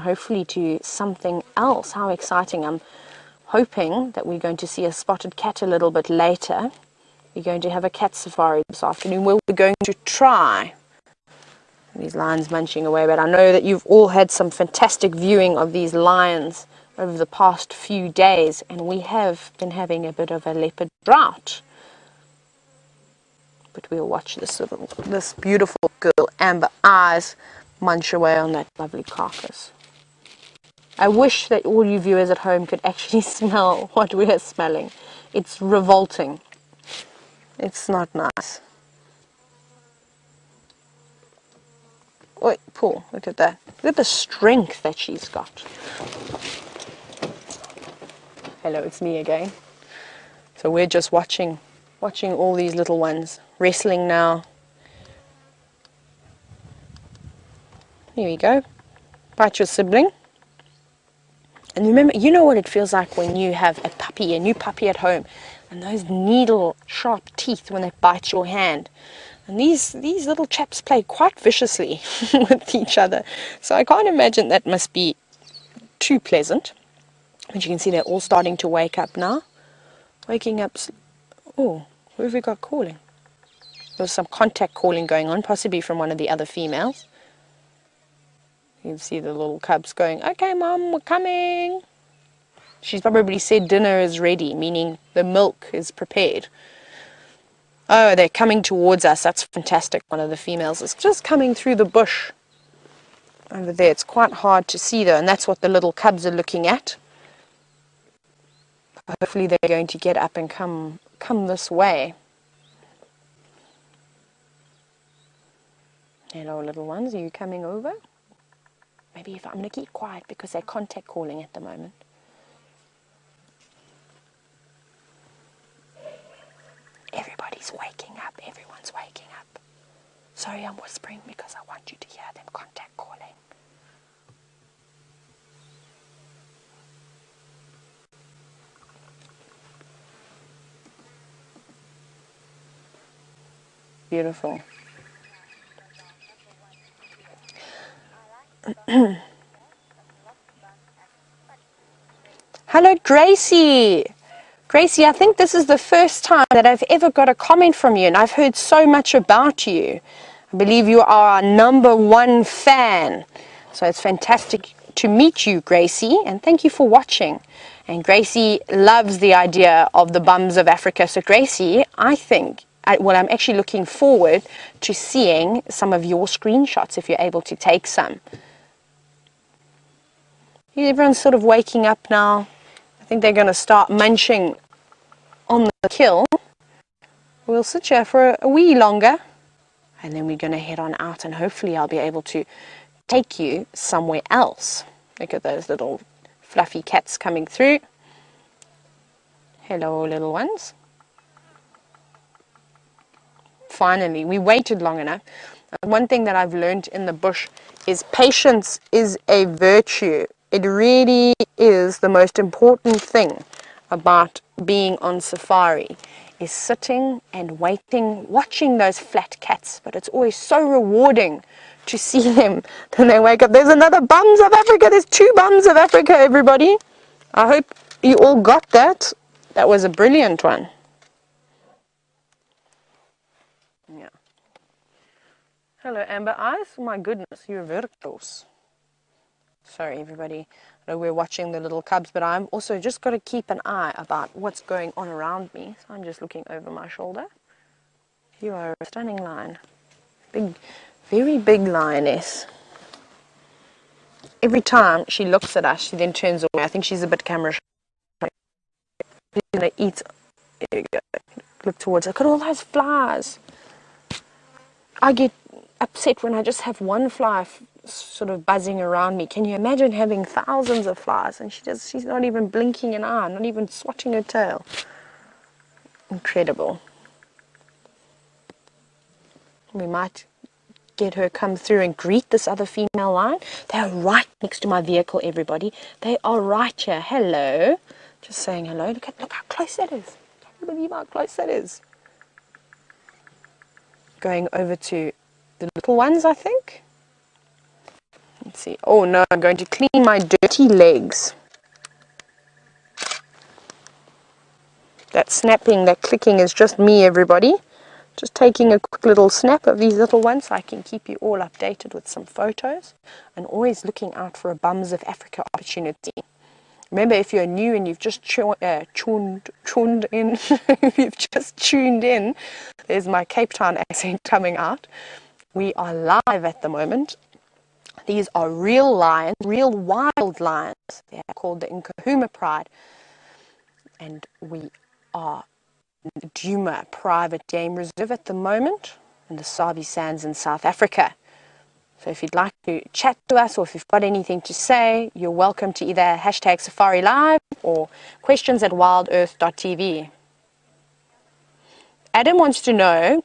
hopefully to something else. How exciting. I'm hoping that we're going to see a spotted cat a little bit later. We're going to have a cat safari this afternoon where we're going to try. These lions munching away, but I know that you've all had some fantastic viewing of these lions over the past few days, and we have been having a bit of a leopard drought. But we'll watch this beautiful girl, Amber Eyes, munch away on that lovely carcass. I wish that all you viewers at home could actually smell what we are smelling. It's revolting. It's not nice. Wait, Paul, look at that. Look at the strength that she's got. Hello, it's me again. So we're just watching all these little ones wrestling now. Here we go. Bite your sibling. And remember, you know what it feels like when you have a new puppy at home, and those needle sharp teeth when they bite your hand. And these little chaps play quite viciously with each other. So I can't imagine that must be too pleasant. But you can see they're all starting to wake up now. Waking up. Oh, who have we got calling? There's some contact calling going on, possibly from one of the other females. You can see the little cubs going, "Okay, Mom, we're coming." She's probably said dinner is ready, meaning the milk is prepared. Oh, they're coming towards us. That's fantastic. One of the females is just coming through the bush over there. It's quite hard to see though, and that's what the little cubs are looking at. Hopefully they're going to get up and come this way. Hello, little ones. Are you coming over? Maybe I'm going to keep quiet because they're contact calling at the moment. Everybody's waking up. Everyone's waking up. Sorry, I'm whispering because I want you to hear them contact calling. Beautiful. Hello, Gracie. Gracie, I think this is the first time that I've ever got a comment from you, and I've heard so much about you. I believe you are our #1 fan. So it's fantastic to meet you, Gracie, and thank you for watching. And Gracie loves the idea of the bums of Africa. So Gracie, I'm actually looking forward to seeing some of your screenshots if you're able to take some. Everyone's sort of waking up now. I think they're going to start munching on the kill. We'll sit here for a wee longer, and then we're going to head on out, and hopefully I'll be able to take you somewhere else. Look at those little fluffy cats coming through. Hello, little ones. Finally, we waited long enough. One thing that I've learned in the bush is patience is a virtue. It really is the most important thing about being on safari, is sitting and waiting, watching those flat cats. But it's always so rewarding to see them when they wake up. There's another Bums of Africa. There's 2 Bums of Africa, everybody. I hope you all got that. That was a brilliant one. Yeah. Hello, Amber Eyes. Oh my goodness, you're virtuous. Sorry, everybody. I know we're watching the little cubs, but I'm also just got to keep an eye about what's going on around me. So I'm just looking over my shoulder. You are a stunning lion. Big, very big lioness. Every time she looks at us, she then turns away. I think she's a bit camera shy. She's going to eat. There we go. Look towards her. Look at all those flies. I get upset when I just have one fly sort of buzzing around me. Can you imagine having thousands of flies? And she's not even blinking an eye, not even swatting her tail. Incredible. We might get her come through and greet this other female lion. They are right next to my vehicle, everybody. They are right here. Hello. Just saying hello. Look how close that is. Can you believe how close that is? Going over to the little ones, I think. Let's see. Oh no, I'm going to clean my dirty legs. That snapping, that clicking is just me, everybody. Just taking a quick little snap of these little ones so I can keep you all updated with some photos. And always looking out for a Bums of Africa opportunity. Remember, if you're new and you've just tuned in, if you've just tuned in, there's my Cape Town accent coming out. We are live at the moment. These are real lions, real wild lions. They're called the Nkuhuma Pride. And we are in the Djuma Private Game Reserve at the moment in the Sabi Sands in South Africa. So if you'd like to chat to us or if you've got anything to say, you're welcome to either hashtag Safari Live or questions at WildEarthTV. Adam wants to know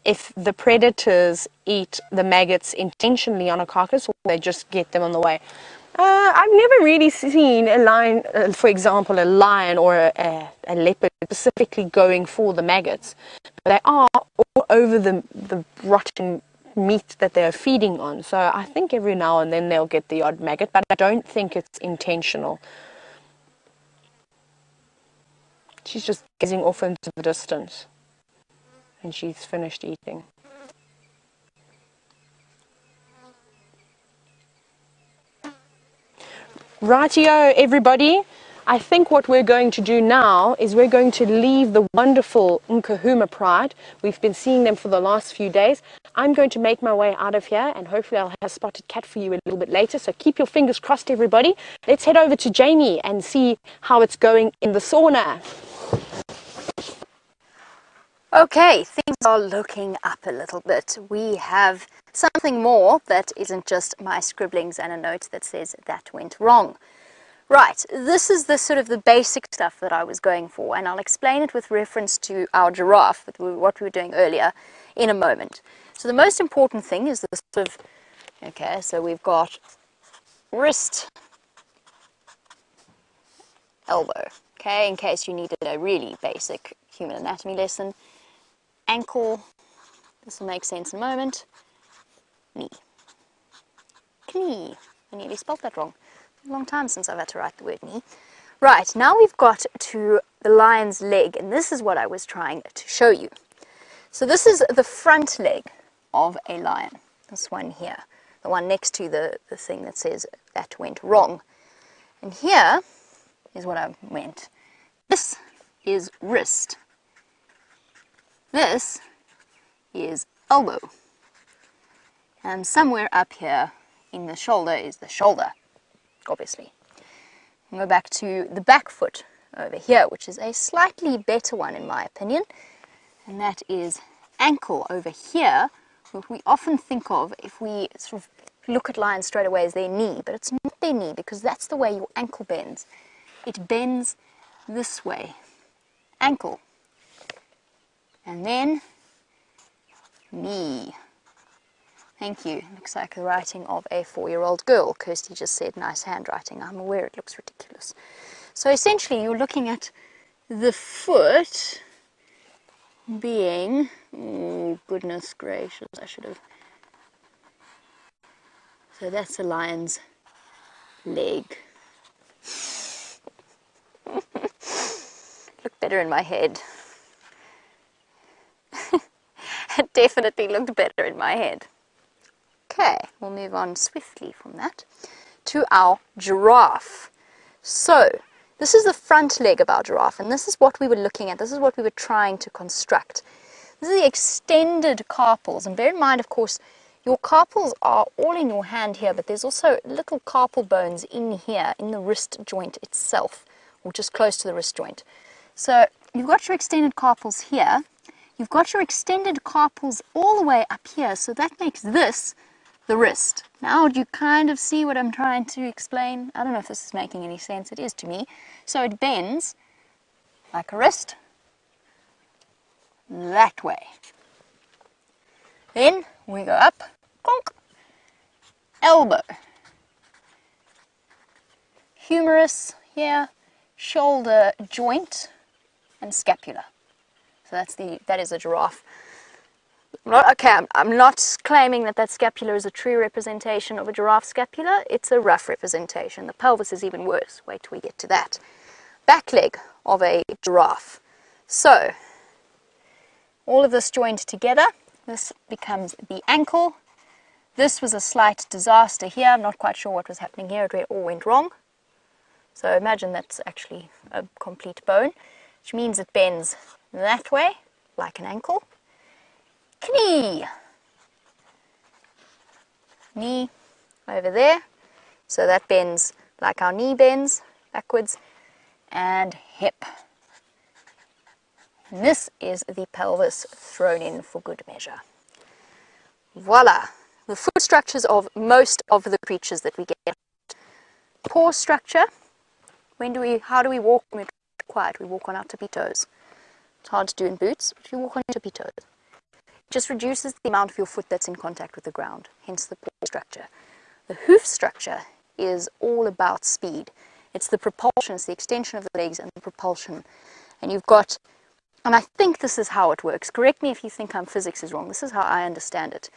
if the predators eat the maggots intentionally on a carcass or they just get them on the way. I've never really seen a lion, for example, a lion or a leopard specifically going for the maggots. But they are all over the rotten meat that they're feeding on. So I think every now and then they'll get the odd maggot, but I don't think it's intentional. She's just gazing off into the distance. And she's finished eating. Rightio, everybody. I think what we're going to do now is we're going to leave the wonderful Nkuhuma Pride. We've been seeing them for the last few days. I'm going to make my way out of here and hopefully I'll have a spotted cat for you a little bit later. So keep your fingers crossed, everybody. Let's head over to Jamie and see how it's going in the sauna. Okay, things are looking up a little bit. We have something more that isn't just my scribblings and a note that says that went wrong. Right, this is the sort of the basic stuff that I was going for, and I'll explain it with reference to our giraffe, with what we were doing earlier, in a moment. So the most important thing is this sort of, okay, so we've got wrist, elbow, okay, in case you needed a really basic human anatomy lesson. Ankle, this will make sense in a moment. Knee. Knee. I nearly spelled that wrong. A long time since I've had to write the word knee. Right, now we've got to the lion's leg, and this is what I was trying to show you. So this is the front leg of a lion. This one here. The one next to the thing that says that went wrong. And here is what I meant. This is wrist. This is elbow. And somewhere up here in the shoulder is the shoulder, obviously. We'll go back to the back foot over here, which is a slightly better one in my opinion. And that is ankle over here, what we often think of if we sort of look at lions straight away as their knee, but it's not their knee because that's the way your ankle bends. It bends this way. Ankle. And then knee. Thank you. Looks like the writing of a 4-year-old girl. Kirsty just said nice handwriting. I'm aware it looks ridiculous. So essentially you're looking at the foot being, oh goodness gracious, I should have. So that's a lion's leg. Looked better in my head. It definitely looked better in my head. Okay, we'll move on swiftly from that to our giraffe. So, this is the front leg of our giraffe, and this is what we were looking at. This is what we were trying to construct. This is the extended carpals, and bear in mind, of course, your carpals are all in your hand here, but there's also little carpal bones in here, in the wrist joint itself, or just close to the wrist joint. So, you've got your extended carpals here. You've got your extended carpals all the way up here, so that makes this the wrist. Now, do you kind of see what I'm trying to explain? I don't know if this is making any sense. It is to me. So it bends like a wrist that way. Then we go up, conk, elbow, humerus here, shoulder joint, and scapula. So that is a giraffe. I'm not claiming that that scapula is a true representation of a giraffe scapula. It's a rough representation. The pelvis is even worse. Wait till we get to that. Back leg of a giraffe. So, all of this joined together. This becomes the ankle. This was a slight disaster here. I'm not quite sure what was happening here. It all went wrong. So imagine that's actually a complete bone, which means it bends that way, like an ankle. Knee. Knee over there. So that bends like our knee bends, backwards. And hip. And this is the pelvis thrown in for good measure. Voila! The foot structures of most of the creatures that we get. Paw structure. How do we walk when we're quiet? We walk on our tippy toes. It's hard to do in boots, but you walk on your tippy toes. It just reduces the amount of your foot that's in contact with the ground, hence the paw structure. The hoof structure is all about speed. It's the propulsion, it's the extension of the legs and the propulsion. And you've got, and I think this is how it works. Correct me if you think physics is wrong. This is how I understand it.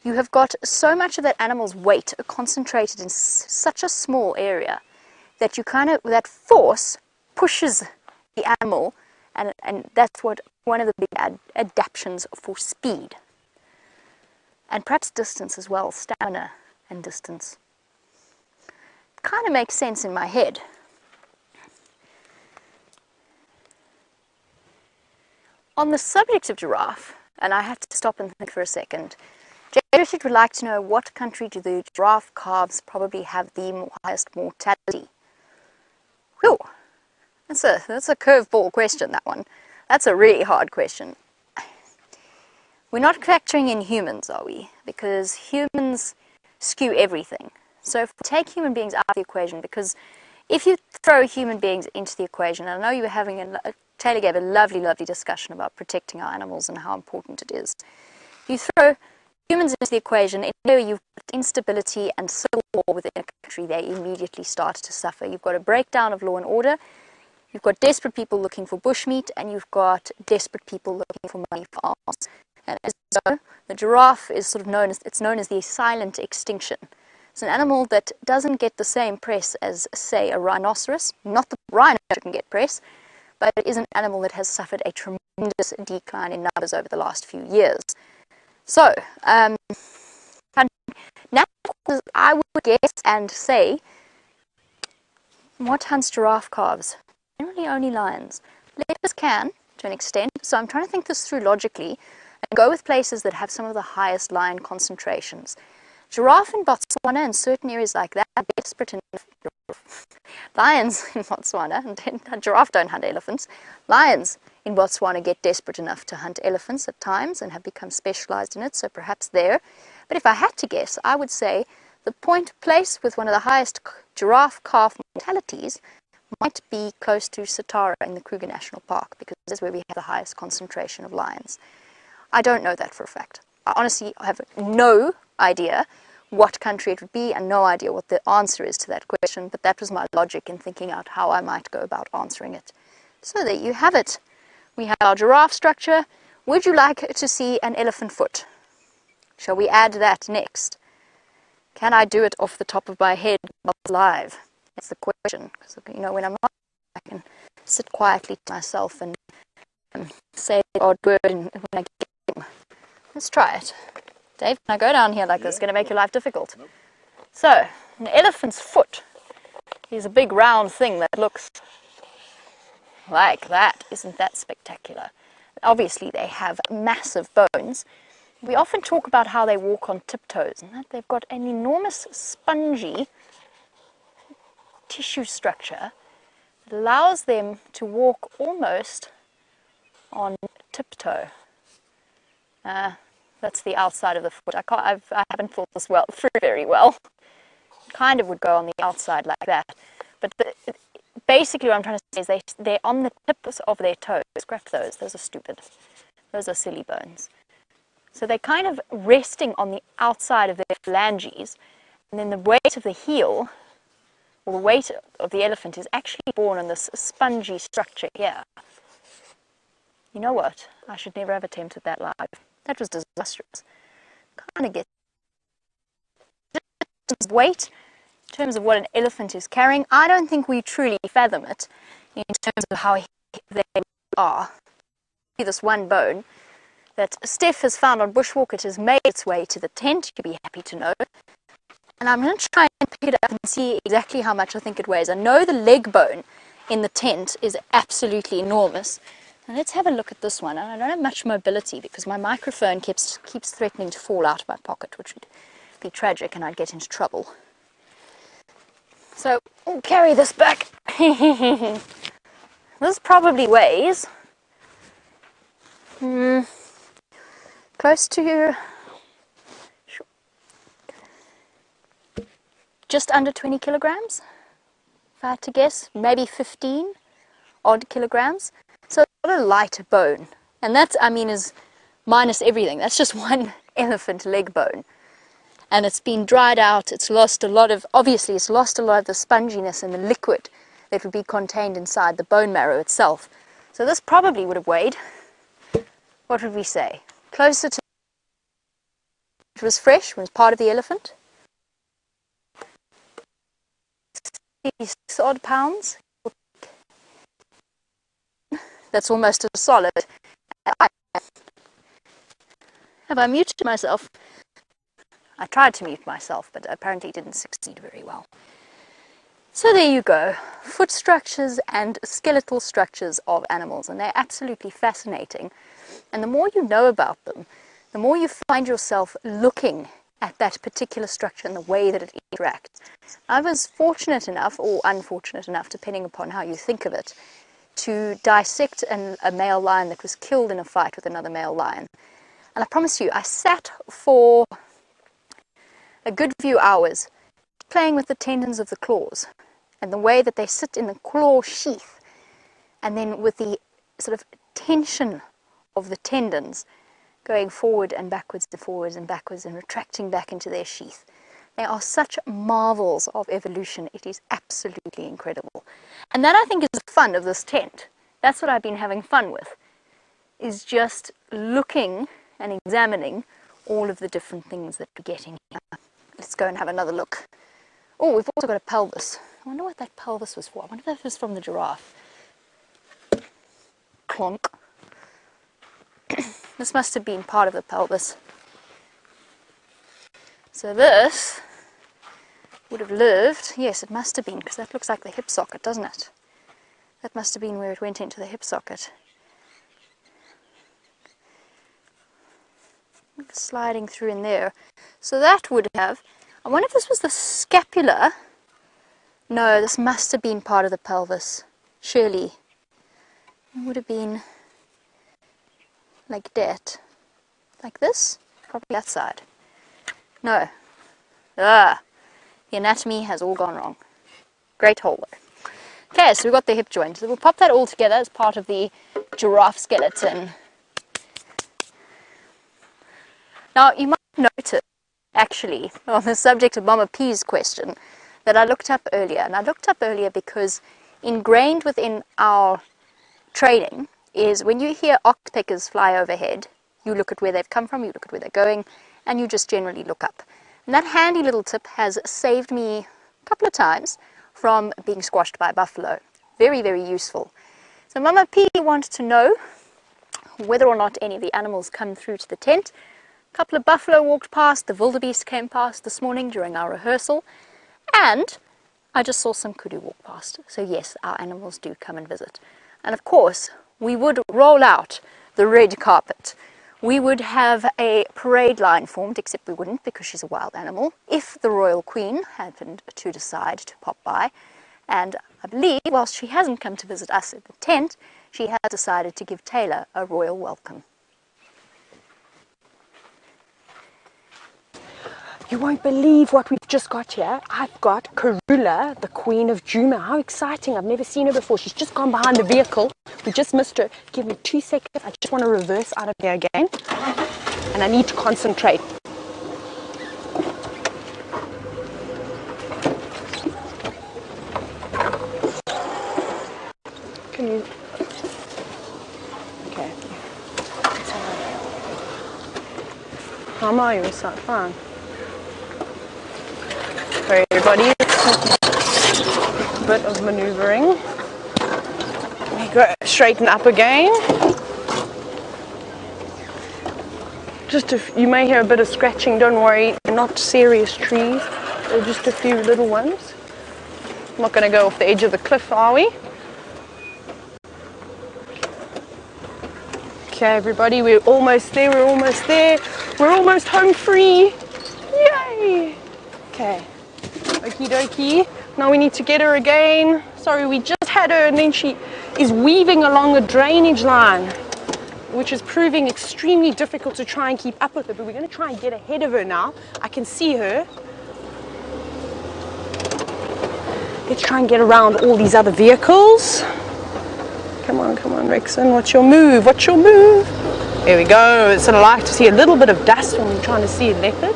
You have got so much of that animal's weight concentrated in such a small area that that force pushes the animal, and that's what one of the big adaptations for speed. And perhaps distance as well, stamina and distance. It kind of makes sense in my head. On the subject of giraffe, and I had to stop and think for a second, Jared would like to know, what country do the giraffe calves probably have the highest mortality? Whew, that's a curveball question, that one. That's a really hard question. We're not factoring in humans, are we? Because humans skew everything. So if we take human beings out of the equation, because if you throw human beings into the equation, and I know you were having Taylor gave a lovely, lovely discussion about protecting our animals and how important it is. You throw humans into the equation, in there you've got instability and civil war within a country, they immediately start to suffer. You've got a breakdown of law and order, you've got desperate people looking for bushmeat, and you've got desperate people looking for money for arms. And as you know, the giraffe is sort of known as the silent extinction. It's an animal that doesn't get the same press as, say, a rhinoceros. Not that rhino shouldn't get press, but it is an animal that has suffered a tremendous decline in numbers over the last few years. So, now I would guess and say, what hunts giraffe calves? Generally only lions. Leopards can, to an extent, so I'm trying to think this through logically and go with places that have some of the highest lion concentrations. Giraffe in Botswana and certain areas like that are desperate enough. Lions in Botswana, and giraffe don't hunt elephants. Lions in Botswana get desperate enough to hunt elephants at times and have become specialized in it, so perhaps there. But if I had to guess, I would say the place with one of the highest giraffe calf mortalities might be close to Satara in the Kruger National Park, because this is where we have the highest concentration of lions. I don't know that for a fact. I honestly have no idea what country it would be and no idea what the answer is to that question, but that was my logic in thinking out how I might go about answering it. So there you have it. We have our giraffe structure. Would you like to see an elephant foot? Shall we add that next? Can I do it off the top of my head while live? That's the question. Because, you know, when I'm not, I can sit quietly to myself and say the odd word when I get home. Let's try it. Dave, can I go down here like this? It's going to make your life difficult. Nope. So, an elephant's foot is a big round thing that looks like that. Isn't that spectacular? Obviously, they have massive bones. We often talk about how they walk on tiptoes, and that they've got an enormous spongy tissue structure that allows them to walk almost on tiptoe. That's the outside of the foot. I haven't thought this through very well. Kind of would go on the outside like that. But basically what I'm trying to say is they're on the tips of their toes. Scrap those. Those are stupid. Those are silly bones. So they're kind of resting on the outside of their phalanges. And then the weight of the heel, or the weight of the elephant, is actually borne on this spongy structure here. You know what? I should never have attempted that live. That was disastrous. Kind of get weight in terms of what an elephant is carrying. I don't think we truly fathom it in terms of how heavy they are. This one bone that Steph has found on Bushwalk, it has made its way to the tent, you'll be happy to know. And I'm going to try and pick it up and see exactly how much I think it weighs. I know the leg bone in the tent is absolutely enormous. And let's have a look at this one. And I don't have much mobility because my microphone keeps threatening to fall out of my pocket, which would be tragic and I'd get into trouble. So we'll carry this back. This probably weighs close to just under 20 kilograms, if I had to guess, maybe 15 odd kilograms. So it's not a light bone. And that, I mean, is minus everything. That's just one elephant leg bone. And it's been dried out. It's lost a lot of, obviously, it's lost a lot of the sponginess and the liquid that would be contained inside the bone marrow itself. So this probably would have weighed, what would we say? Closer to, it was fresh, it was part of the elephant. 6 odd pounds. That's almost as solid. Have I muted myself? I tried to mute myself, but apparently didn't succeed very well. So there you go. Foot structures and skeletal structures of animals, and they're absolutely fascinating. And the more you know about them, the more you find yourself looking at that particular structure and the way that it interacts. I was fortunate enough, or unfortunate enough, depending upon how you think of it, to dissect a male lion that was killed in a fight with another male lion. And I promise you, I sat for a good few hours playing with the tendons of the claws and the way that they sit in the claw sheath, and then with the sort of tension of the tendons going forward and backwards and retracting back into their sheath. They are such marvels of evolution. It is absolutely incredible. And that, I think, is the fun of this tent. That's what I've been having fun with, is just looking and examining all of the different things that we're getting here. Let's go and have another look. Oh, we've also got a pelvis. I wonder what that pelvis was for. I wonder if that was from the giraffe. Clonk. This must have been part of the pelvis. So this would have lived, yes, it must have been, because that looks like the hip socket, doesn't it? That must have been where it went into the hip socket. Sliding through in there. So that would have, I wonder if this was the scapula. No, this must have been part of the pelvis, surely. It would have been like that. Like this? Probably that side. No. The anatomy has all gone wrong. Great hole though. Okay, so we've got the hip joint. So we'll pop that all together as part of the giraffe skeleton. Now, you might notice, actually, on the subject of Mama P's question, that I looked up earlier. And I looked up earlier because ingrained within our training is when you hear oxpeckers fly overhead, you look at where they've come from, you look at where they're going, and you just generally look up. And that handy little tip has saved me a couple of times from being squashed by a buffalo. Very, very useful. So Mama P wanted to know whether or not any of the animals come through to the tent. A couple of buffalo walked past, the wildebeest came past this morning during our rehearsal, and I just saw some kudu walk past. So yes, our animals do come and visit. And of course, we would roll out the red carpet. We would have a parade line formed, except we wouldn't because she's a wild animal, if the royal queen happened to decide to pop by. And I believe, whilst she hasn't come to visit us at the tent, she has decided to give Taylor a royal welcome. You won't believe what we've just got here. I've got Karula, the queen of Djuma. How exciting. I've never seen her before. She's just gone behind the vehicle. We just missed her. Give me 2 seconds. I just want to reverse out of here again. And I need to concentrate. Can you... Okay. How are you? Is that fine? For everybody, a bit of maneuvering. We go straighten up again. You may hear a bit of scratching, don't worry, they're not serious trees, they're just a few little ones. I'm not going to go off the edge of the cliff, are we? Okay, everybody, we're almost there, we're almost home free. Yay! Okay, okie dokie. Now we need to get her again. Sorry, we just had her and then she is weaving along a drainage line, which is proving extremely difficult to try and keep up with her, but we're going to try and get ahead of her now. I can see her. Let's try and get around all these other vehicles. Come on, Rexon, what's your move? There we go. It's sort of like to see a little bit of dust when we're trying to see a leopard.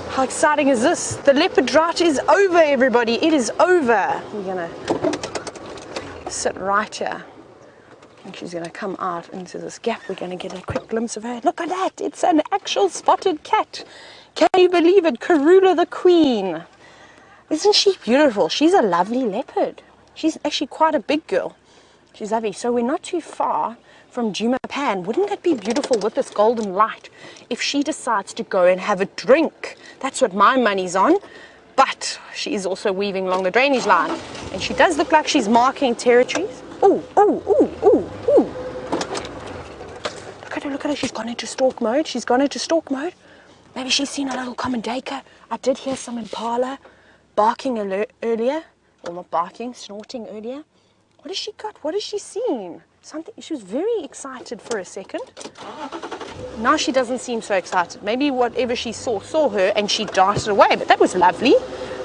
How exciting is this? The leopard drought is over, everybody. It is over. We're going to sit right here. And she's going to come out into this gap. We're going to get a quick glimpse of her. Look at that. It's an actual spotted cat. Can you believe it? Karula the queen. Isn't she beautiful? She's a lovely leopard. She's actually quite a big girl. She's lovely. So we're not too far from Djuma. Wouldn't that be beautiful with this golden light if she decides to go and have a drink? That's what my money's on. But she is also weaving along the drainage line. And she does look like she's marking territories. Ooh. Look at her. She's gone into stalk mode. Maybe she's seen a little common daker. I did hear some Impala barking earlier. Well, not barking, snorting earlier. What has she got? What has she seen? Something. She was very excited for a second. Now she doesn't seem so excited. Maybe whatever she saw her and she darted away. But that was lovely.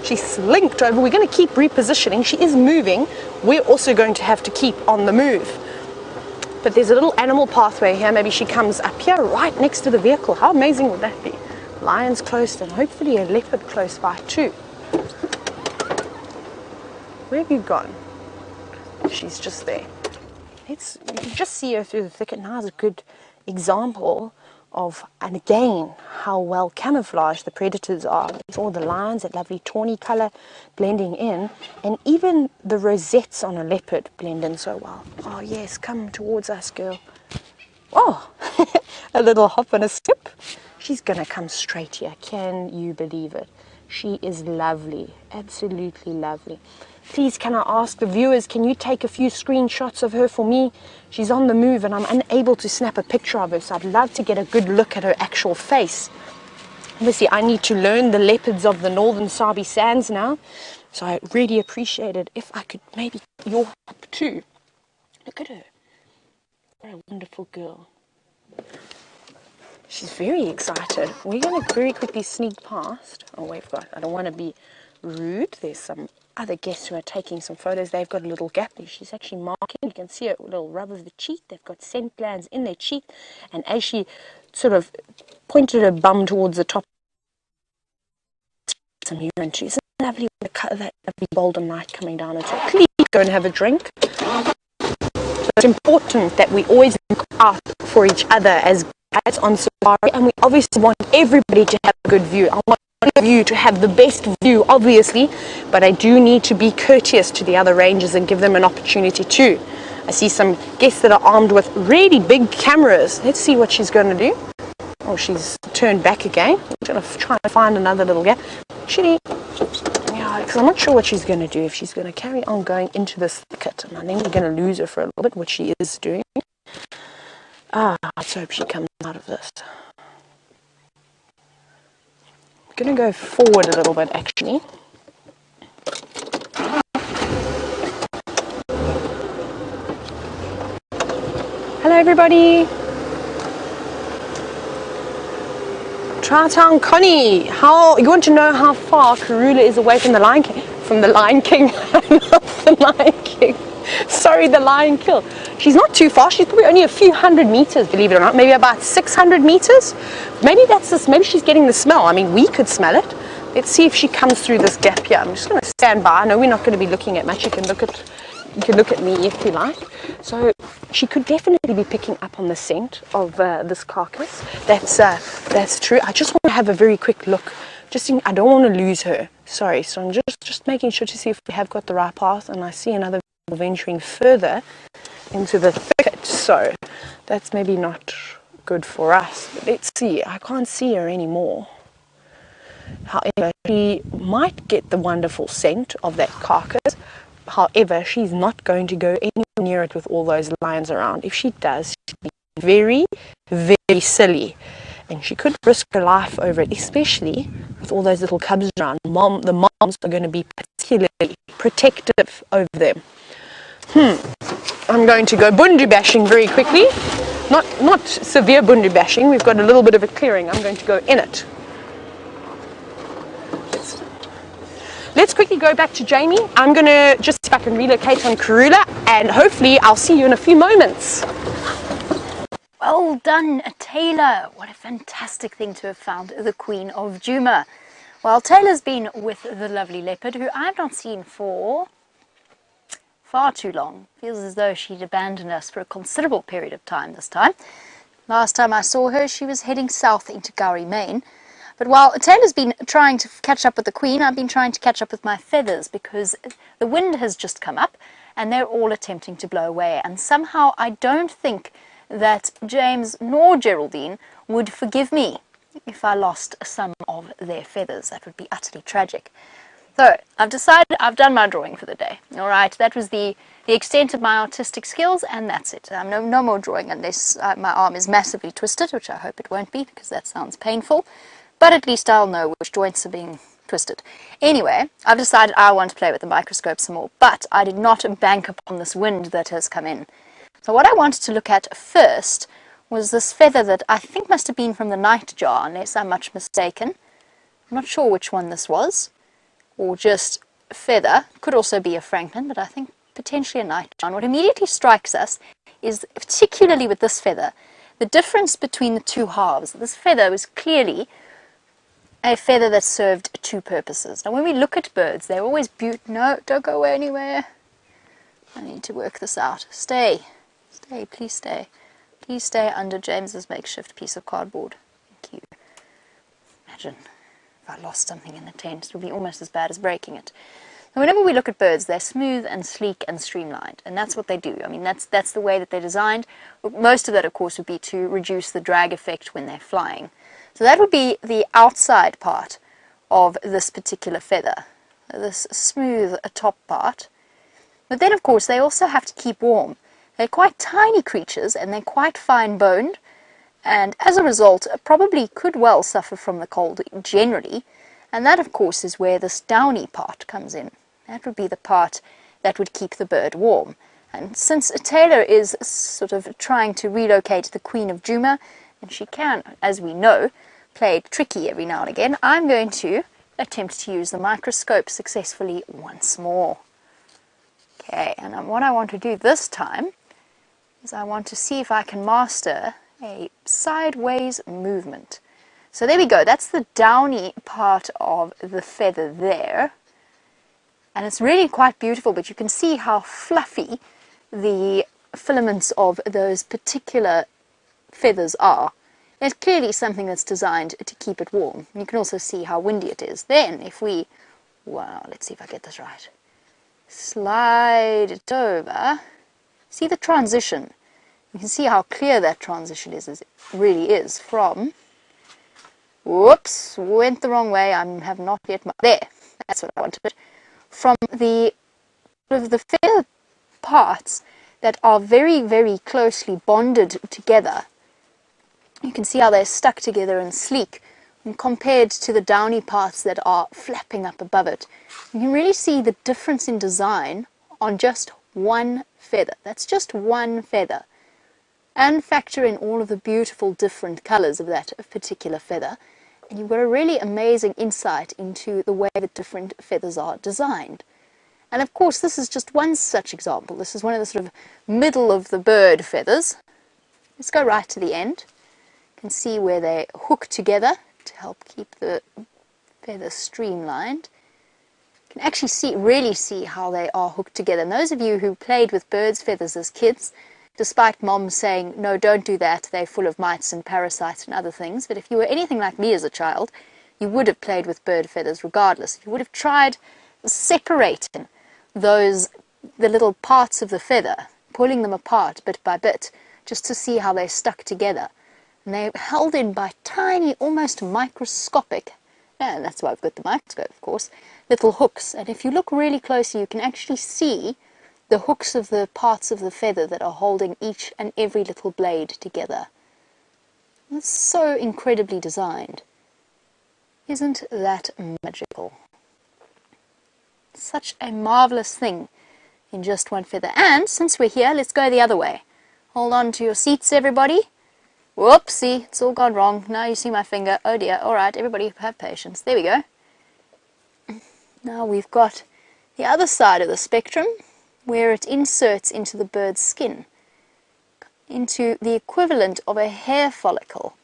She slinked over. We're going to keep repositioning. She is moving. We're also going to have to keep on the move. But there's a little animal pathway here. Maybe she comes up here right next to the vehicle. How amazing would that be? Lions close and hopefully a leopard close by too. Where have you gone? She's just there. You can just see her through the thicket. Now is a good example of, and again, how well camouflaged the predators are. There's all the lions, that lovely tawny color blending in, and even the rosettes on a leopard blend in so well. Oh yes, come towards us, girl. Oh, a little hop and a skip. She's gonna come straight here. Can you believe it? She is lovely, absolutely lovely. Please, can I ask the viewers, can you take a few screenshots of her for me? She's on the move and I'm unable to snap a picture of her, so I'd love to get a good look at her actual face. Obviously, I need to learn the leopards of the northern Sabi sands now, so I really appreciate it if I could maybe get your help too. Look at her. What a wonderful girl. She's very excited. We're going to very quickly sneak past. Oh, I don't want to be rude. There's some other guests who are taking some photos. They've got a little gap there. She's actually marking. You can see a little rub of the cheek. They've got scent glands in their cheek. And as she sort of pointed her bum towards the top, some urine too. Isn't it lovely with the color, that lovely golden light coming down into it? Please go and have a drink. So it's important that we always look out for each other as guides on safari, and we obviously want everybody to have a good view. I want one of you to have the best view, obviously, but I do need to be courteous to the other rangers and give them an opportunity too. I see some guests that are armed with really big cameras. Let's see what she's going to do. Oh, she's turned back again. I'm going to try and find another little gap. Actually, yeah, because I'm not sure what she's going to do. If she's going to carry on going into this thicket, and I think we're going to lose her for a little bit, which she is doing. Let's hope she comes out of this. I'm going to go forward a little bit, actually. Hello, everybody. Tratown Connie, you want to know how far Karula is away from the Lion King? From the Lion King, not the Lion King. Sorry, the Lion Kill. She's not too far. She's probably only a few hundred meters, believe it or not. Maybe about 600 meters. Maybe that's this. Maybe she's getting the smell. I mean, we could smell it. Let's see if she comes through this gap here. I'm just going to stand by. I know we're not going to be looking at much. You can look at me if you like. So she could definitely be picking up on the scent of this carcass. That's true. I just want to have a very quick look. I don't want to lose her. Sorry, so I'm just making sure to see if we have got the right path, and I see another venturing further into the thicket, so that's maybe not good for us. But let's see. I can't see her anymore. However, she might get the wonderful scent of that carcass. However, she's not going to go anywhere near it with all those lions around. If she does, she'd be very, very silly. And she could risk her life over it, especially with all those little cubs around. The moms are going to be particularly protective over them. I'm going to go bundu bashing very quickly. Not severe bundu bashing. We've got a little bit of a clearing. I'm going to go in it. Let's quickly go back to Jamie. I'm going to just see if I can relocate on Karula, and hopefully I'll see you in a few moments. Well done, Taylor. What a fantastic thing to have found the Queen of Djuma. Well, Taylor's been with the lovely Leopard, who I've not seen for far too long. Feels as though she'd abandoned us for a considerable period of time this time. Last time I saw her, she was heading south into Gowrie, Maine. But while Taylor's been trying to catch up with the Queen, I've been trying to catch up with my feathers, because the wind has just come up and they're all attempting to blow away. And somehow I don't think that James nor Geraldine would forgive me if I lost some of their feathers. That would be utterly tragic. So I've decided I've done my drawing for the day. All right, that was the extent of my artistic skills, and that's it. No more drawing unless my arm is massively twisted, which I hope it won't be, because that sounds painful. But at least I'll know which joints are being twisted. Anyway, I've decided I want to play with the microscope some more, but I did not bank upon this wind that has come in. So what I wanted to look at first was this feather that I think must have been from the Nat.Geo, unless I'm much mistaken. I'm not sure which one this was, or just a feather. Could also be a Franklin, but I think potentially a Nat.Geo. And what immediately strikes us is, particularly with this feather, the difference between the two halves. This feather was clearly a feather that served two purposes. Now when we look at birds, they're always beautiful. No, don't go anywhere. I need to work this out. Stay. Stay, please stay. Please stay under James's makeshift piece of cardboard. Thank you. Imagine if I lost something in the tent. It would be almost as bad as breaking it. Now, whenever we look at birds, they're smooth and sleek and streamlined, and that's what they do. I mean, that's the way that they're designed. Most of that, of course, would be to reduce the drag effect when they're flying. So that would be the outside part of this particular feather, this smooth top part. But then, of course, they also have to keep warm. They're quite tiny creatures, and they're quite fine-boned, and as a result, probably could well suffer from the cold generally. And that, of course, is where this downy part comes in. That would be the part that would keep the bird warm. And since Taylor is sort of trying to relocate the Queen of Djuma, and she can, as we know, play tricky every now and again, I'm going to attempt to use the microscope successfully once more. Okay, and what I want to do this time is I want to see if I can master a sideways movement. So there we go, that's the downy part of the feather there. And it's really quite beautiful, but you can see how fluffy the filaments of those particular feathers are. It's clearly something that's designed to keep it warm. You can also see how windy it is. Then if we, wow, let's see if I get this right. Slide it over. See the transition. You can see how clear that transition is, as it really is, from, whoops, went the wrong way, I have not yet, there, that's what I wanted. From the feather parts that are very, very closely bonded together, you can see how they're stuck together and sleek, and compared to the downy parts that are flapping up above it. You can really see the difference in design on just one feather. That's just one feather. And factor in all of the beautiful different colors of that particular feather, and you've got a really amazing insight into the way that different feathers are designed. And of course, this is just one such example. This is one of the sort of middle of the bird feathers. Let's go right to the end. You can see where they hook together to help keep the feather streamlined. You can actually really see how they are hooked together. And those of you who played with birds' feathers as kids despite mom saying, no, don't do that, they're full of mites and parasites and other things. But if you were anything like me as a child, you would have played with bird feathers regardless. You would have tried separating the little parts of the feather, pulling them apart bit by bit, just to see how they stuck together. And they're held in by tiny, almost microscopic, and that's why I've got the microscope, of course, little hooks. And if you look really closely, you can actually see the hooks of the parts of the feather that are holding each and every little blade together. It's so incredibly designed. Isn't that magical? Such a marvelous thing in just one feather. And since we're here, let's go the other way. Hold on to your seats, everybody. Whoopsie, it's all gone wrong. Now you see my finger. Oh dear. All right, everybody have patience. There we go. Now we've got the other side of the spectrum, where it inserts into the bird's skin, into the equivalent of a hair follicle.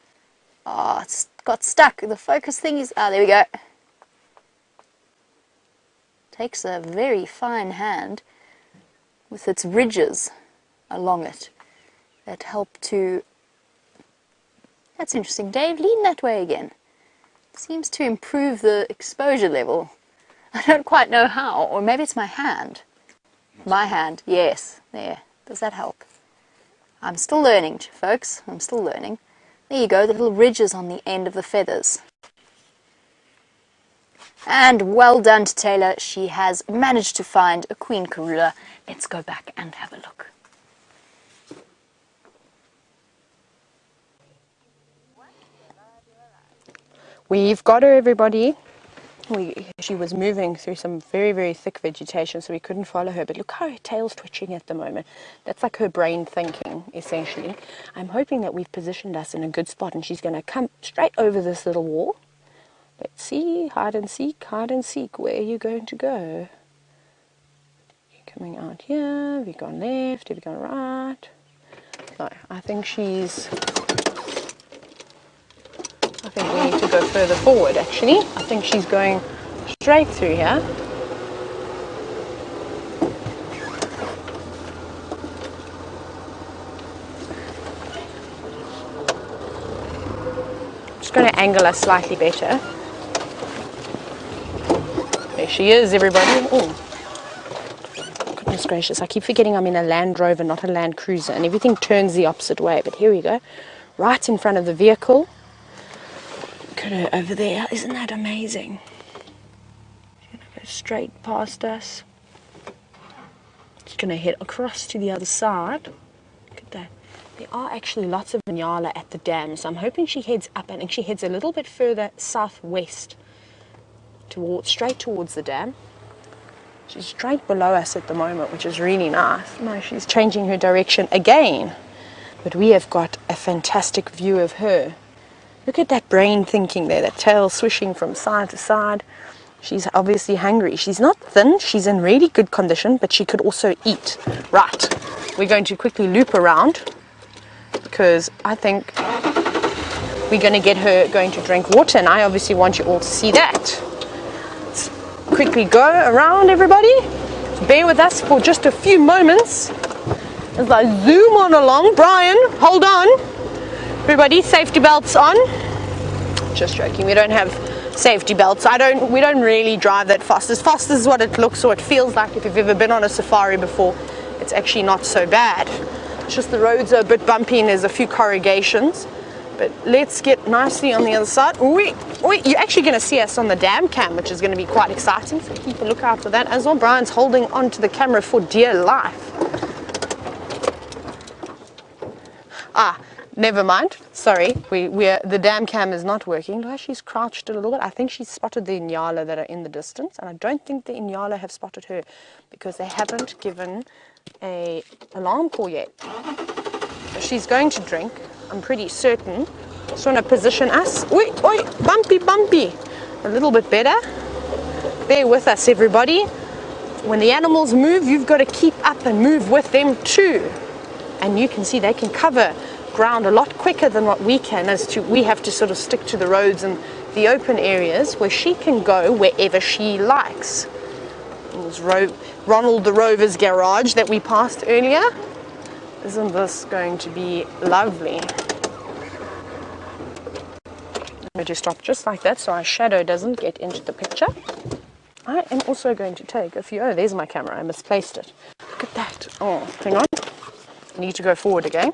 Ah, it's got stuck. The focus thing is... there we go. Takes a very fine hand with its ridges along it that help to... That's interesting. Dave, lean that way again. Seems to improve the exposure level. I don't quite know how, or maybe it's my hand. My hand, yes. There. Does that help? I'm still learning, folks. I'm still learning. There you go, the little ridges on the end of the feathers. And well done to Taylor. She has managed to find a Queen Karula. Let's go back and have a look. We've got her, everybody. She was moving through some very, very thick vegetation, so we couldn't follow her. But look how her tail's twitching at the moment. That's like her brain thinking, essentially. I'm hoping that we've positioned us in a good spot, and she's going to come straight over this little wall. Let's see. Hide and seek, hide and seek. Where are you going to go? You're coming out here. Have you gone left? Have you gone right? No, I think she's... I think we need to go further forward, actually. I think she's going straight through here. Just going to angle her slightly better. There she is, everybody. Oh, goodness gracious. I keep forgetting I'm in a Land Rover, not a Land Cruiser, and everything turns the opposite way. But here we go. Right in front of the vehicle. Look at her over there. Isn't that amazing? She's going to go straight past us. She's going to head across to the other side. Look at that. There are actually lots of Impala at the dam, so I'm hoping she heads up, and she heads a little bit further southwest, straight towards the dam. She's straight below us at the moment, which is really nice. No, she's changing her direction again, but we have got a fantastic view of her. Look at that brain thinking there, that tail swishing from side to side. She's obviously hungry. She's not thin, she's in really good condition, but she could also eat. Right, we're going to quickly loop around because I think we're going to get her going to drink water, and I obviously want you all to see that. Let's quickly go around, everybody. Bear with us for just a few moments as I zoom on along. Brian, hold on. Everybody, safety belts on. Just joking, we don't have safety belts. We don't really drive that fast. As fast as what it looks or it feels like if you've ever been on a safari before. It's actually not so bad. It's just the roads are a bit bumpy and there's a few corrugations. But let's get nicely on the other side. Wait, you're actually going to see us on the dam cam, which is going to be quite exciting. So keep a lookout for that as well. Brian's holding onto the camera for dear life. Never mind. Sorry, the dam cam is not working. Look, she's crouched a little bit. I think she's spotted the Impala that are in the distance, and I don't think the Impala have spotted her because they haven't given an alarm call yet. So she's going to drink, I'm pretty certain. Just want to position us. Oi, bumpy. A little bit better. Bear with us, everybody. When the animals move, you've got to keep up and move with them too. And you can see they can cover ground a lot quicker than what we can, we have to sort of stick to the roads and the open areas where she can go wherever she likes. There's Ronald the Rover's garage that we passed earlier. Isn't this going to be lovely? I'm going to stop just like that so our shadow doesn't get into the picture. I am also going to take a few. Oh, there's my camera. I misplaced it. Look at that. Oh, hang on. I need to go forward again.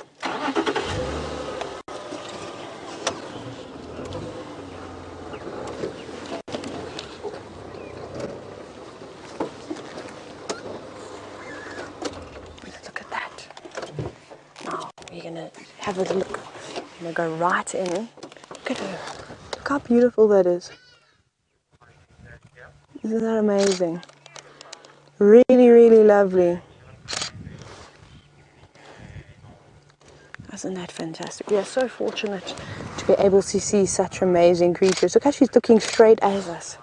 Look at that. Now we're going to have a look. I'm going to go right in. Look at her. Look how beautiful that is. Isn't that amazing? Really, really lovely. Isn't that fantastic? We are so fortunate to be able to see such amazing creatures. Look how she's looking straight at us.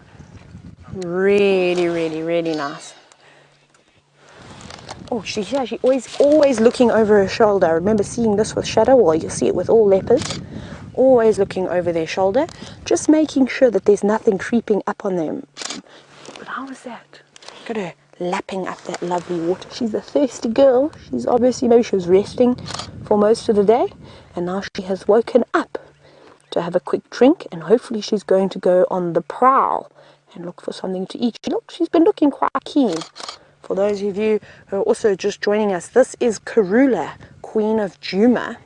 Really, really, really nice. Oh, she's always looking over her shoulder. I remember seeing this with Shadow, or you'll see it with all leopards. Always looking over their shoulder, just making sure that there's nothing creeping up on them. But how was that? Look at her lapping up that lovely water. She's a thirsty girl. She's obviously, maybe she was resting for most of the day, and now she has woken up to have a quick drink, and hopefully she's going to go on the prowl and look for something to eat. She's been looking quite keen. For those of you who are also just joining us, this is Karula, Queen of Djuma,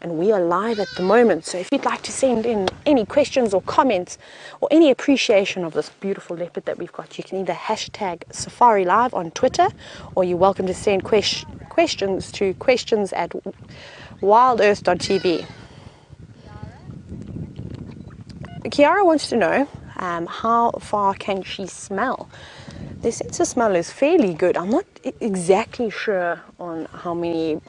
and we are live at the moment. So if you'd like to send in any questions or comments or any appreciation of this beautiful leopard that we've got, you can either hashtag Safari Live on Twitter, or you're welcome to send questions to questions at WildEarthTV. Kiara wants to know how far can she smell? Their sense of smell is fairly good. I'm not exactly sure on how many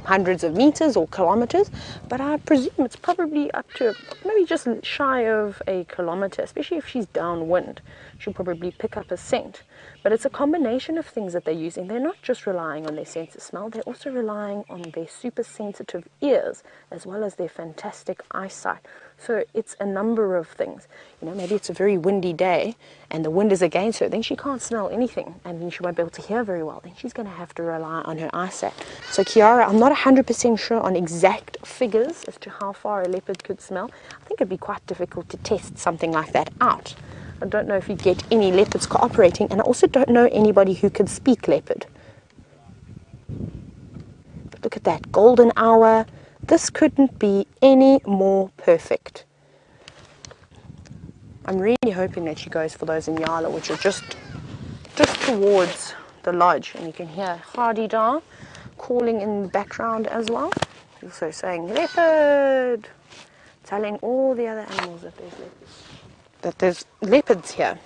hundreds of meters or kilometers, but I presume it's probably up to maybe just shy of a kilometer, especially if she's downwind. She'll probably pick up a scent. But it's a combination of things that they're using. They're not just relying on their sense of smell, they're also relying on their super sensitive ears as well as their fantastic eyesight. So it's a number of things. You know, maybe it's a very windy day and the wind is against her, then she can't smell anything and then she won't be able to hear very well. Then she's going to have to rely on her eyesight. So Kiara, I'm not 100% sure on exact figures as to how far a leopard could smell. I think it'd be quite difficult to test something like that out. I don't know if you get any leopards cooperating, and I also don't know anybody who can speak leopard. But look at that, golden hour. This couldn't be any more perfect. I'm really hoping that she goes for those Impala, which are just towards the lodge, and you can hear Hadeda calling in the background as well. Also saying leopard, telling all the other animals that there's leopards here.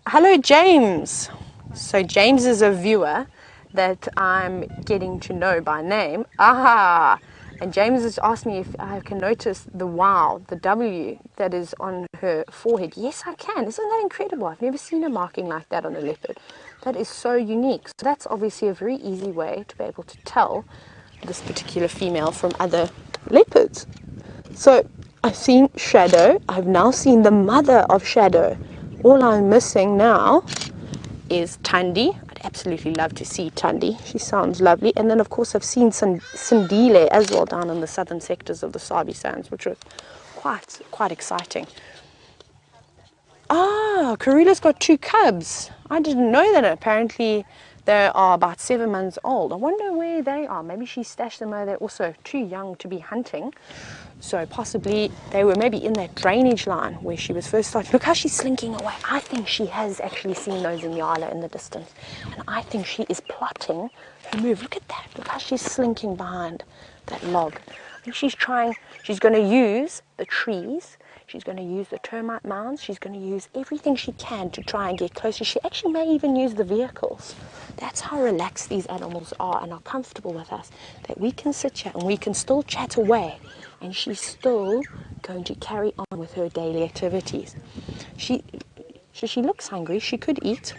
Hello, James. So James is a viewer that I'm getting to know by name. Aha! And James has asked me if I can notice the wow, the W that is on her forehead. Yes, I can. Isn't that incredible? I've never seen a marking like that on a leopard. That is so unique. So that's obviously a very easy way to be able to tell this particular female from other leopards. So I've seen Shadow. I've now seen the mother of Shadow. All I'm missing now is Thandi. I'd absolutely love to see Thandi. She sounds lovely. And then, of course, I've seen Sindile as well down in the southern sectors of the Sabi Sands, which was quite exciting. Ah, Karula's got 2 cubs. I didn't know that. Apparently, they are about 7 months old. I wonder where they are. Maybe she stashed them where they're also too young to be hunting. So possibly they were maybe in that drainage line where she was first started. Look how she's slinking away. I think she has actually seen those Impala in the distance. And I think she is plotting her move. Look at that. Look how she's slinking behind that log. I think she's going to use the trees. She's going to use the termite mounds. She's going to use everything she can to try and get closer. She actually may even use the vehicles. That's how relaxed these animals are and are comfortable with us, that we can sit here and we can still chat away, and she's still going to carry on with her daily activities. She looks hungry. She could eat.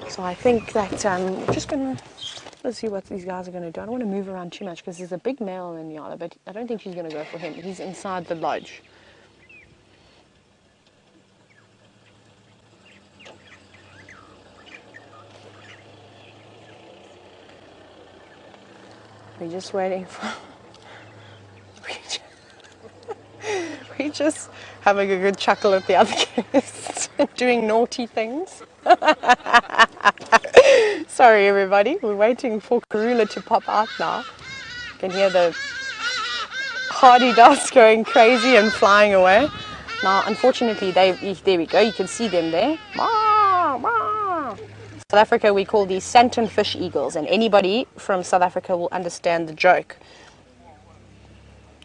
So I think that we're just going to... Let's see what these guys are going to do. I don't want to move around too much because there's a big male in Yala, but I don't think she's going to go for him. He's inside the lodge. We're just waiting for... We're just having a good chuckle at the other guests doing naughty things. Sorry everybody, we're waiting for Karula to pop out now. You can hear the hardy ducks going crazy and flying away. Now unfortunately, there we go, you can see them there. South Africa, we call these Santon fish eagles, and anybody from South Africa will understand the joke.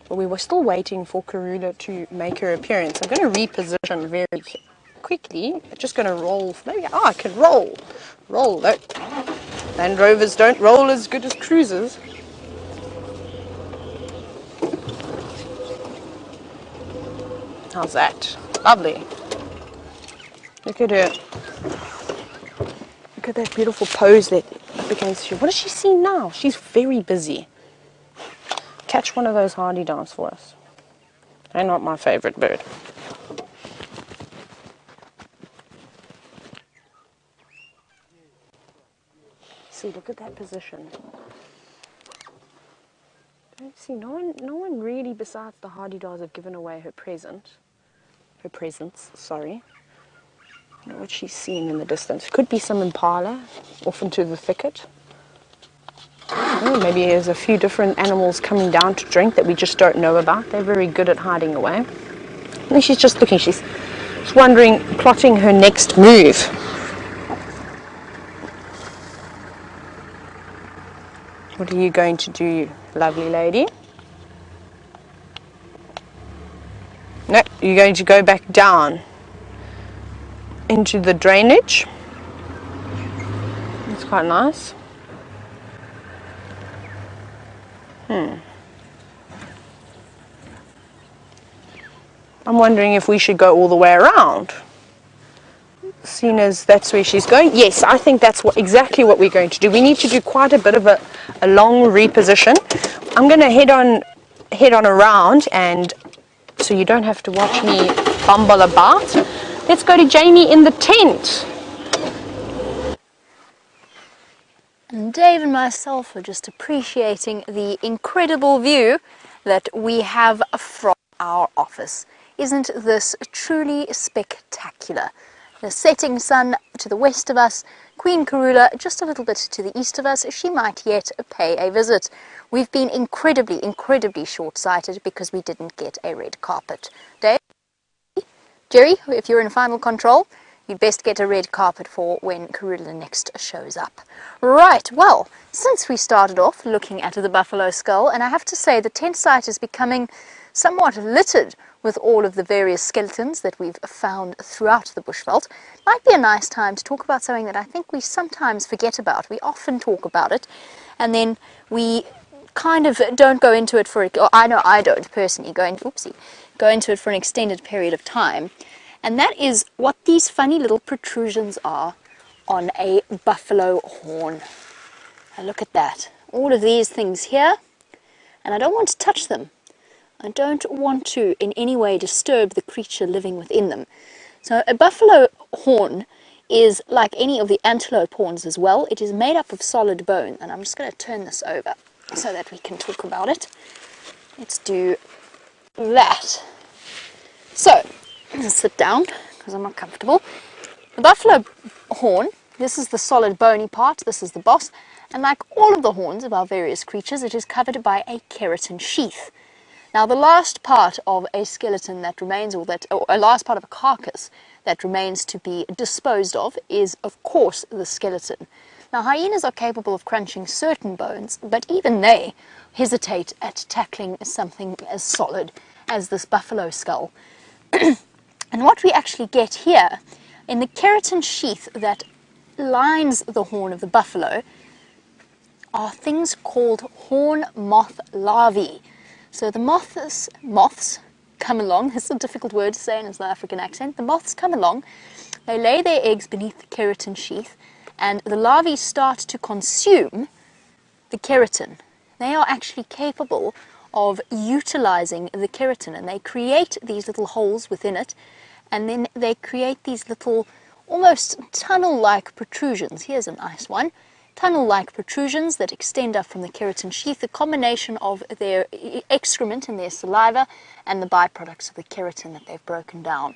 But we were still waiting for Karula to make her appearance. I'm going to reposition very quickly. I'm just going to roll. Maybe I can roll. Roll. Land Rovers don't roll as good as cruisers. How's that? Lovely. Look at her. Look at that beautiful pose that against you. What does she see now? She's very busy. Catch one of those hardy ducks for us. They're not my favorite bird. See, look at that position. Don't see, no one really besides the hardy ducks have given away her presence, sorry. I don't know what she's seeing in the distance. Could be some Impala off into the thicket. Oh, maybe there's a few different animals coming down to drink that we just don't know about. They're very good at hiding away. I think she's just looking, she's wondering, plotting her next move. What are you going to do, lovely lady? No, you're going to go back down into the drainage. It's quite nice. I'm wondering if we should go all the way around, seeing as that's where she's going. Yes, I think that's exactly what we're going to do. We need to do quite a bit of a long reposition. I'm going to head on around, and so you don't have to watch me bumble about. Let's go to Jamie in the tent. And Dave and myself are just appreciating the incredible view that we have from our office. Isn't this truly spectacular? The setting sun to the west of us, Queen Karula just a little bit to the east of us. She might yet pay a visit. We've been incredibly short-sighted because we didn't get a red carpet. Dave? Jerry, if you're in final control, you'd best get a red carpet for when Karula next shows up. Right, well, since we started off looking at the buffalo skull, and I have to say the tent site is becoming somewhat littered with all of the various skeletons that we've found throughout the bushveld, might be a nice time to talk about something that I think we sometimes forget about. We often talk about it, and then we kind of don't go into it for it. I know I don't personally go into it for an extended period of time. And that is what these funny little protrusions are on a buffalo horn. Now look at that. All of these things here, and I don't want to touch them. I don't want to in any way disturb the creature living within them. So a buffalo horn is like any of the antelope horns as well. It is made up of solid bone, and I'm just going to turn this over so that we can talk about it. Let's do that. So, let's sit down because I'm not comfortable. The buffalo horn, this is the solid bony part, this is the boss, and like all of the horns of our various creatures, it is covered by a keratin sheath. Now the last part of a skeleton that remains, or a last part of a carcass that remains to be disposed of is of course the skeleton. Now hyenas are capable of crunching certain bones, but even they hesitate at tackling something as solid as this buffalo skull. And what we actually get here, in the keratin sheath that lines the horn of the buffalo, are things called horn moth larvae. So the moths come along, this is a difficult word to say in a South African accent, the moths come along, they lay their eggs beneath the keratin sheath, and the larvae start to consume the keratin. They are actually capable of utilizing the keratin, and they create these little holes within it, and then they create these little almost tunnel-like protrusions. Here's a nice one. tunnel-like protrusions that extend up from the keratin sheath, the combination of their excrement and their saliva and the byproducts of the keratin that they've broken down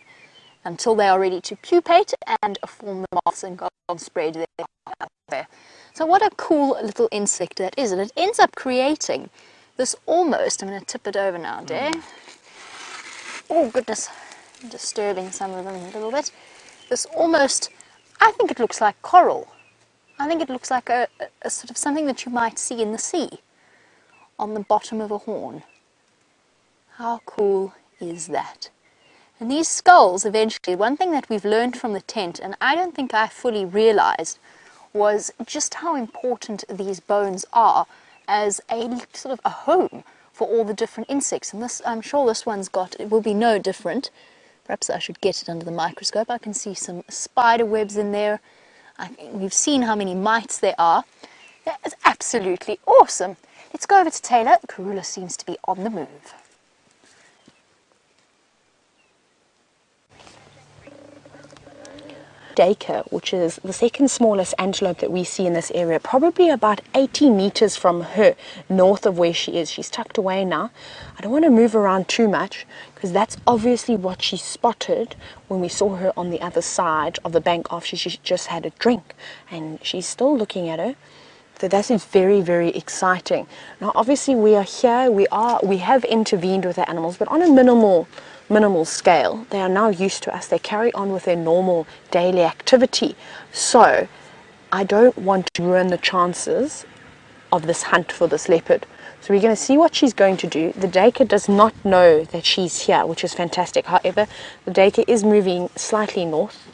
until they are ready to pupate and form the moths and go on spread their larvae. So what a cool little insect that is, and it ends up creating this almost, I'm going to tip it over now, Dare. Oh goodness, I'm disturbing some of them a little bit. This almost, I think it looks like coral. I think it looks like a sort of something that you might see in the sea on the bottom of a horn. How cool is that? And these skulls, eventually, one thing that we've learned from the tent, and I don't think I fully realized, was just how important these bones are as a sort of a home for all the different insects. And this, I'm sure this one's got, it will be no different. Perhaps I should get it under the microscope. I can see some spider webs in there. We've seen how many mites there are. That is absolutely awesome. Let's go over to Taylor. Karula seems to be on the move. Dacre, which is the second smallest antelope that we see in this area, probably about 80 meters from her, north of where she is. She's tucked away now. I don't want to move around too much because that's obviously what she spotted when we saw her on the other side of the bank after she just had a drink, and she's still looking at her. So that is very, very exciting. Now obviously we are here, we have intervened with the animals, but on a minimal scale. They are now used to us. They carry on with their normal daily activity. So I don't want to ruin the chances of this hunt for this leopard. So we're going to see what she's going to do. The dacre does not know that she's here, which is fantastic. However, the dacre is moving slightly north.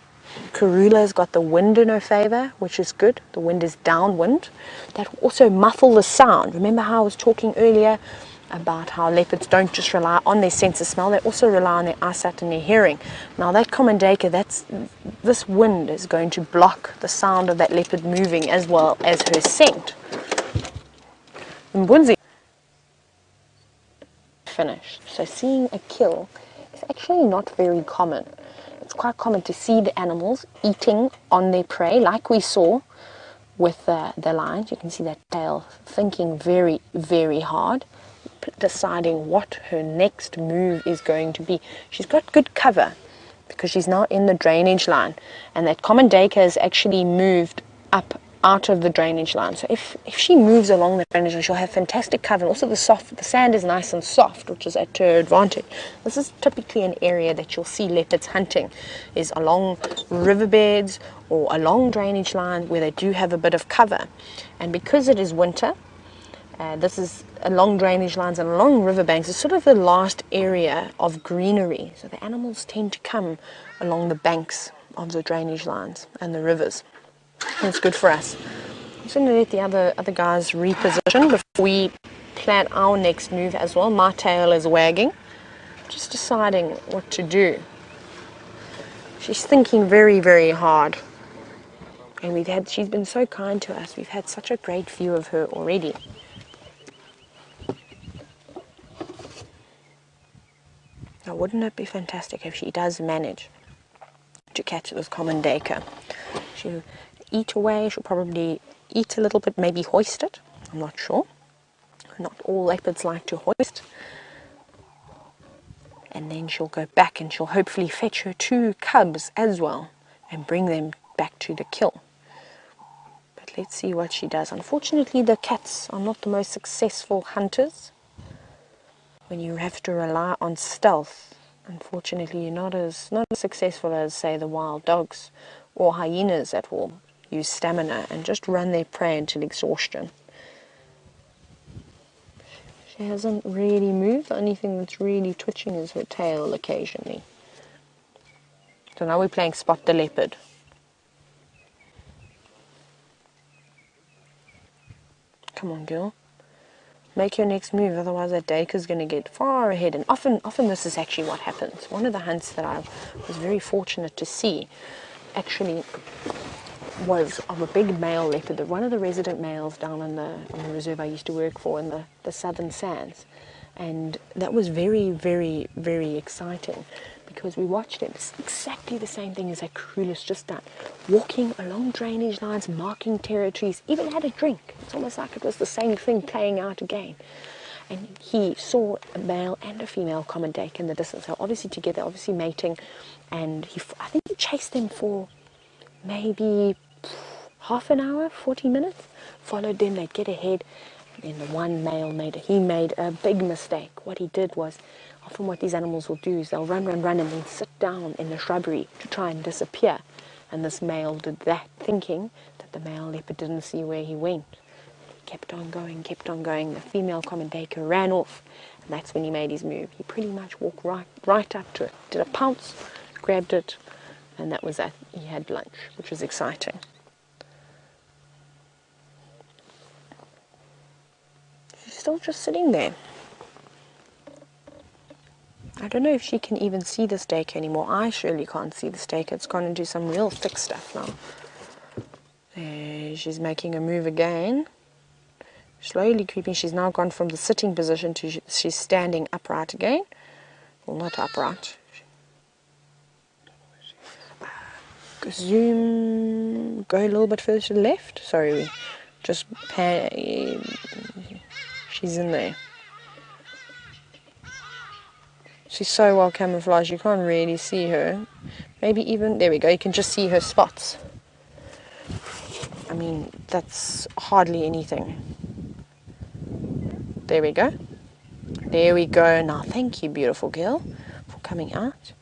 Karula's got the wind in her favor, which is good. The wind is downwind. That will also muffle the sound. Remember how I was talking earlier about how leopards don't just rely on their sense of smell, they also rely on their eyesight and their hearing. Now that common dacre, this wind is going to block the sound of that leopard moving as well as her scent. Mbunzi finished. So seeing a kill is actually not very common. It's quite common to see the animals eating on their prey, like we saw with the lions. You can see that tail thinking very, very hard, deciding what her next move is going to be. She's got good cover because she's now in the drainage line, and that common dacre has actually moved up out of the drainage line. So if she moves along the drainage line, she'll have fantastic cover. And also the sand is nice and soft, which is at her advantage. This is typically an area that you'll see leopards hunting, is along riverbeds or along drainage lines where they do have a bit of cover. And because it is winter, this is along drainage lines and along riverbanks. It's sort of the last area of greenery. So the animals tend to come along the banks of the drainage lines and the rivers. And it's good for us. I'm just going to let the other guys reposition before we plan our next move as well. My tail is wagging, just deciding what to do. She's thinking very, very hard. And she's been so kind to us. We've had such a great view of her already. Now, wouldn't it be fantastic if she does manage to catch this common dacre? She'll eat away, she'll probably eat a little bit, maybe hoist it. I'm not sure. Not all leopards like to hoist. And then she'll go back and she'll hopefully fetch her 2 cubs as well and bring them back to the kill. But let's see what she does. Unfortunately, the cats are not the most successful hunters. When you have to rely on stealth, unfortunately you're not as successful as, say, the wild dogs or hyenas that will use stamina and just run their prey until exhaustion. She hasn't really moved. The only thing that's really twitching is her tail occasionally. So now we're playing Spot the Leopard. Come on, girl. Make your next move, otherwise that dacre's going to get far ahead. And often this is actually what happens. One of the hunts that I was very fortunate to see actually was of a big male leopard, one of the resident males down in the reserve I used to work for in the southern sands. And that was very, very, very exciting because we watched him. It's exactly the same thing as that Karula's just done. Walking along drainage lines, marking territories, even had a drink. It's almost like it was the same thing playing out again. And he saw a male and a female common dake in the distance. So obviously together, obviously mating. And I think he chased them for maybe half an hour, 40 minutes. Followed them, they'd get ahead. And then the one male made a big mistake. What he did was, often what these animals will do is they'll run, and then sit down in the shrubbery to try and disappear. And this male did that, thinking that the male leopard didn't see where he went. He kept on going. The female common daker ran off, and that's when he made his move. He pretty much walked right up to it, did a pounce, grabbed it, and that was that. He had lunch, which was exciting. She's still just sitting there. I don't know if she can even see the stake anymore. I surely can't see the stake. It's gone into some real thick stuff now. There, she's making a move again. Slowly creeping. She's now gone from the sitting position to she's standing upright again. Well, not upright. Zoom. Go a little bit further to the left. Sorry, just she's in there. She's so well camouflaged, you can't really see her. Maybe even, there we go, you can just see her spots. I mean, that's hardly anything. There we go. There we go. Now, thank you, beautiful girl, for coming out.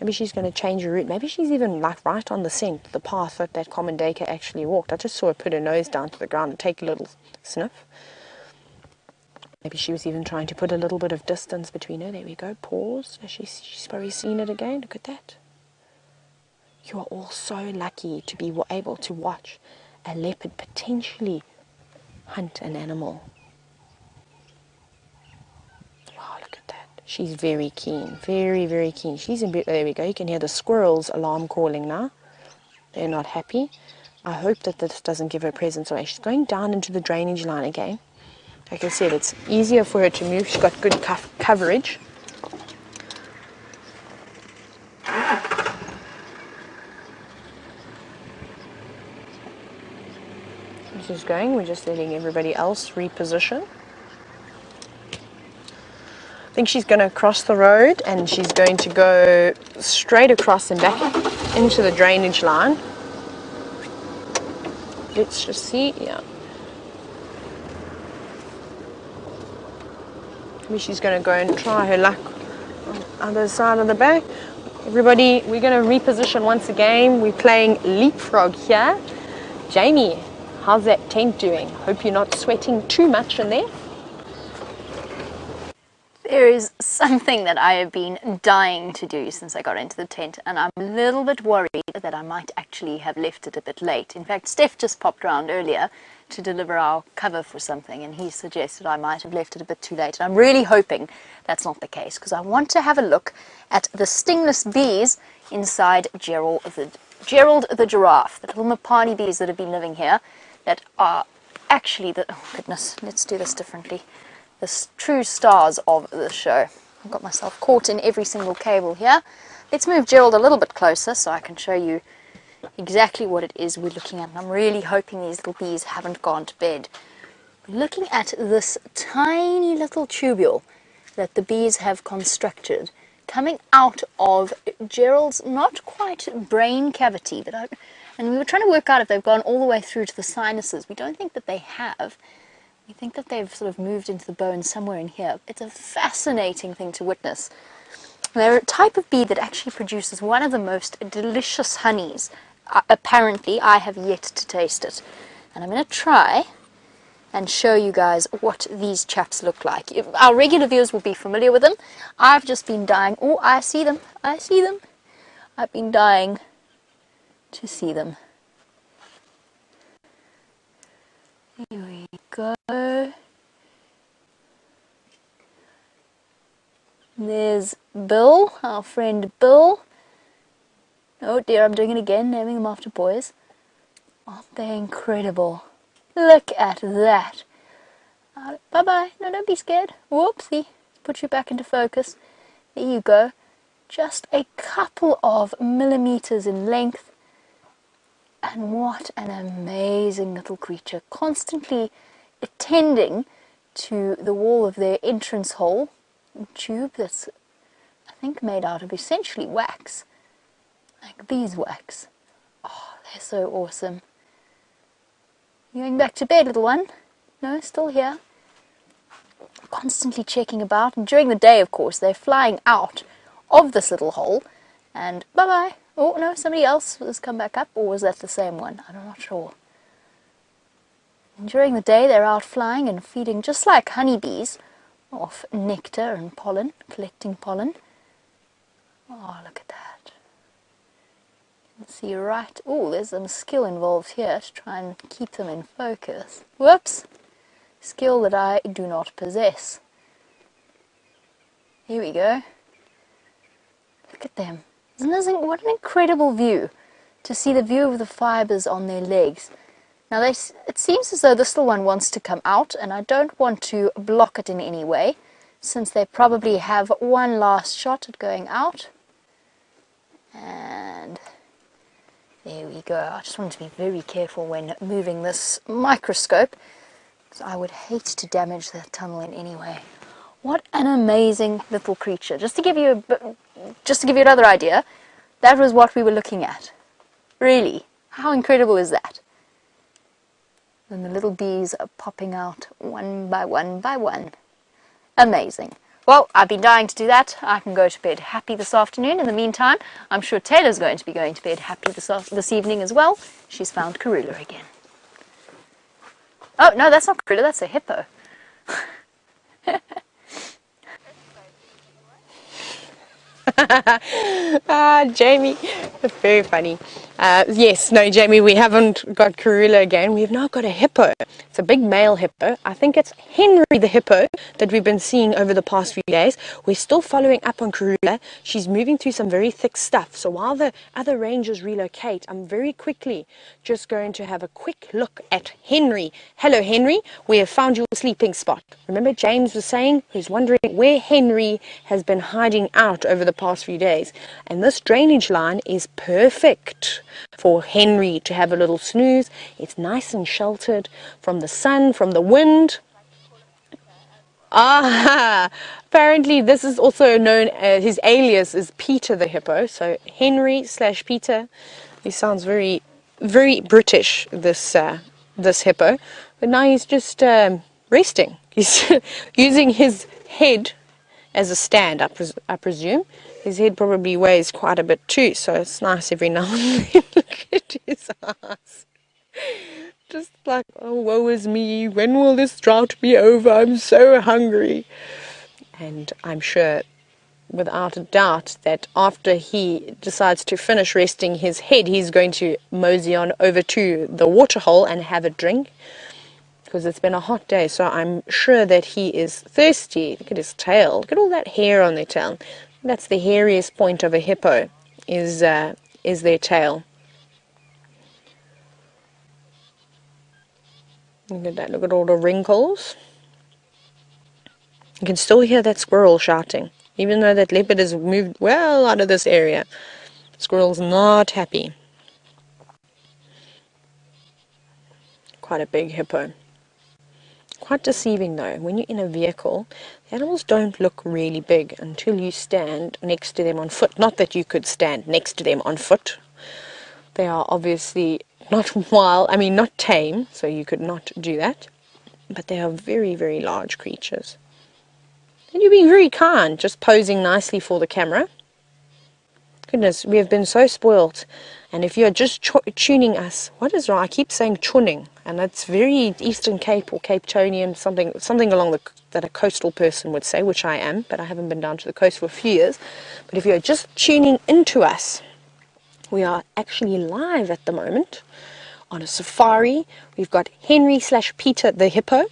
Maybe she's going to change her route. Maybe she's even like right on the scent, the path that common daker actually walked. I just saw her put her nose down to the ground and take a little sniff. Maybe she was even trying to put a little bit of distance between her. There we go. Pause. She's probably seen it again. Look at that. You are all so lucky to be able to watch a leopard potentially hunt an animal. Wow, look at that. She's very keen. Very, very keen. She's in bed. There we go. You can hear the squirrels' alarm calling now. They're not happy. I hope that this doesn't give her presence away. She's going down into the drainage line again. Like I said, it's easier for her to move. She's got good coverage. She's going. We're just letting everybody else reposition. I think she's going to cross the road and she's going to go straight across and back into the drainage line. Let's just see. Yeah. Maybe she's going to go and try her luck on the other side of the back. Everybody, we're going to reposition once again. We're playing leapfrog here. Jamie, how's that tent doing? Hope you're not sweating too much in there. There is something that I have been dying to do since I got into the tent, and I'm a little bit worried that I might actually have left it a bit late. In fact, Steph just popped around earlier to deliver our cover for something, and he suggested I might have left it a bit too late. And I'm really hoping that's not the case, because I want to have a look at the stingless bees inside Gerald the giraffe, the little Mapani bees that have been living here, that are actually the, oh goodness, let's do this differently, the true stars of the show. I've got myself caught in every single cable here. Let's move Gerald a little bit closer so I can show you exactly what it is we're looking at. And I'm really hoping these little bees haven't gone to bed. We're looking at this tiny little tubule that the bees have constructed coming out of Gerald's not quite brain cavity, and we were trying to work out if they've gone all the way through to the sinuses. We don't think that they have. We think that they've sort of moved into the bone somewhere in here. It's a fascinating thing to witness. They're a type of bee that actually produces one of the most delicious honeys. Apparently, I have yet to taste it. And I'm going to try and show you guys what these chaps look like. Our regular viewers will be familiar with them. I've just been dying. Oh, I see them. I see them. I've been dying to see them. Here we go. There's Bill, our friend Bill. Oh dear, I'm doing it again, naming them after boys. Aren't they incredible? Look at that. Bye-bye. No, don't be scared. Whoopsie. Put you back into focus. There you go. just a couple of millimeters in length. And what an amazing little creature, constantly attending to the wall of their entrance hole, tube that's, I think, made out of essentially wax, like beeswax. Oh, they're so awesome. You going back to bed, little one? No, still here. Constantly checking about, and during the day, of course, they're flying out of this little hole, and bye-bye. Oh, no, somebody else has come back up, or was that the same one? I'm not sure. And during the day, they're out flying and feeding, just like honeybees, off nectar and pollen, collecting pollen. Oh, look at that. You can see right... Oh, there's some skill involved here to try and keep them in focus. Whoops! Skill that I do not possess. Here we go. Look at them. Isn't this, what an incredible view to see the view of the fibers on their legs. Now it seems as though this little one wants to come out, and I don't want to block it in any way, since they probably have one last shot at going out. And there we go. I just want to be very careful when moving this microscope, because I would hate to damage the tunnel in any way. What an amazing little creature. Just to give you another idea, that was what we were looking at. Really, how incredible is that? And the little bees are popping out one by one by one. Amazing. Well, I've been dying to do that. I can go to bed happy this afternoon. In the meantime, I'm sure Taylor's going to be going to bed happy this evening as well. She's found Karula again. Oh, no, that's not Karula, that's a hippo. Jamie, that's very funny. Yes, no, Jamie, we haven't got Karula again. We've now got a hippo. It's a big male hippo. I think it's Henry the hippo that we've been seeing over the past few days. We're still following up on Karula. She's moving through some very thick stuff. So while the other rangers relocate, I'm very quickly just going to have a quick look at Henry. Hello, Henry. We have found your sleeping spot. Remember James was saying, he's wondering where Henry has been hiding out over the past few days. And this drainage line is perfect for Henry to have a little snooze. It's nice and sheltered from the sun, from the wind. Apparently this is also known as, his alias is Peter the hippo. So Henry/Peter. He sounds very, very British, this hippo. But now he's just resting. He's using his head as a stand, I presume. His head probably weighs quite a bit too, so it's nice every now and then. Look at his eyes. Just like, oh, woe is me. When will this drought be over? I'm so hungry. And I'm sure, without a doubt, that after he decides to finish resting his head, he's going to mosey on over to the waterhole and have a drink, because it's been a hot day, so I'm sure that he is thirsty. Look at his tail. Look at all that hair on their tail. That's the hairiest point of a hippo, is their tail. Look at that. Look at all the wrinkles. You can still hear that squirrel shouting, even though that leopard has moved well out of this area. Squirrel's not happy. Quite a big hippo. Quite deceiving though. When you're in a vehicle, the animals don't look really big until you stand next to them on foot. Not that you could stand next to them on foot. They are obviously not wild, I mean not tame, so you could not do that. But they are very, very large creatures. And you're being very kind, just posing nicely for the camera. Goodness, we have been so spoilt. And if you're just tuning us, what is wrong? I keep saying tuning, and that's very Eastern Cape or Cape Tonian, something along that a coastal person would say, which I am, but I haven't been down to the coast for a few years. But if you're just tuning into us, we are actually live at the moment on a safari. We've got Henry/Peter the hippo,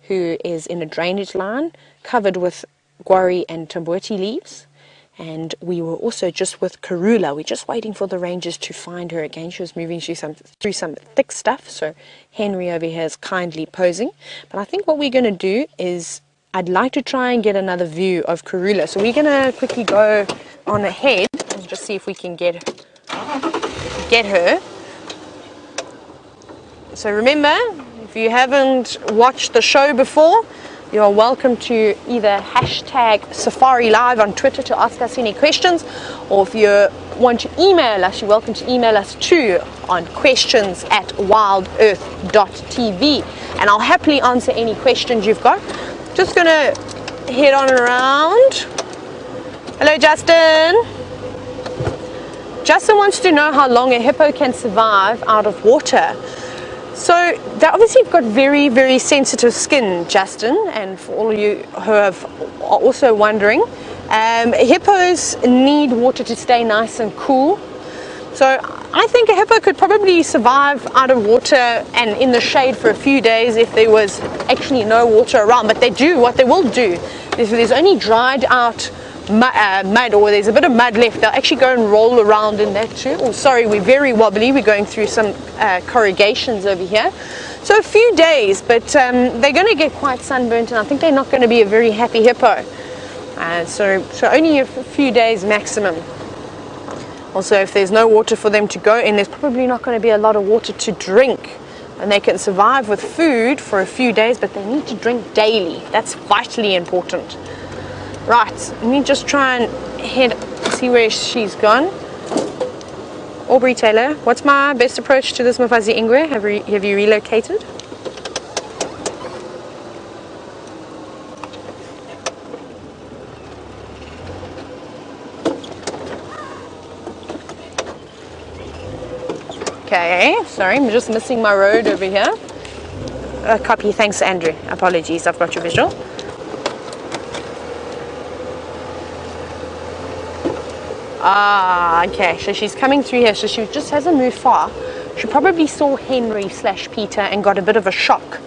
who is in a drainage line covered with guarri and tambuti leaves. And we were also just with Karula. We're just waiting for the rangers to find her again. She was moving through some thick stuff, so Henry over here is kindly posing. But I think what we're going to do is, I'd like to try and get another view of Karula. So we're going to quickly go on ahead and just see if we can get her. So remember, if you haven't watched the show before, you're welcome to either hashtag Safari Live on Twitter to ask us any questions, or if you want to email us, you're welcome to email us too on questions@wildearth.tv, and I'll happily answer any questions you've got. Just gonna head on around. Hello, Justin. Justin wants to know how long a hippo can survive out of water. So they obviously have got very, very sensitive skin, Justin, and for all of you who are also wondering, hippos need water to stay nice and cool. So I think a hippo could probably survive out of water and in the shade for a few days if there was actually no water around. But what they will do, if there's only dried out mud, or there's a bit of mud left, they'll actually go and roll around in that too. Oh, sorry, we're very wobbly. We're going through some corrugations over here. So a few days, but they're going to get quite sunburnt, and I think they're not going to be a very happy hippo. So only a few days maximum. Also, if there's no water for them to go in, there's probably not going to be a lot of water to drink. And they can survive with food for a few days, but they need to drink daily. That's vitally important. Right, let me just try and see where she's gone. Aubrey Taylor, what's my best approach to this Mfazi Ingwe? Have you relocated? Okay, sorry, I'm just missing my road over here. Copy, thanks Andrew. Apologies, I've got your visual. Ah, okay, so she's coming through here, so she just hasn't moved far. She probably saw Henry/Peter and got a bit of a shock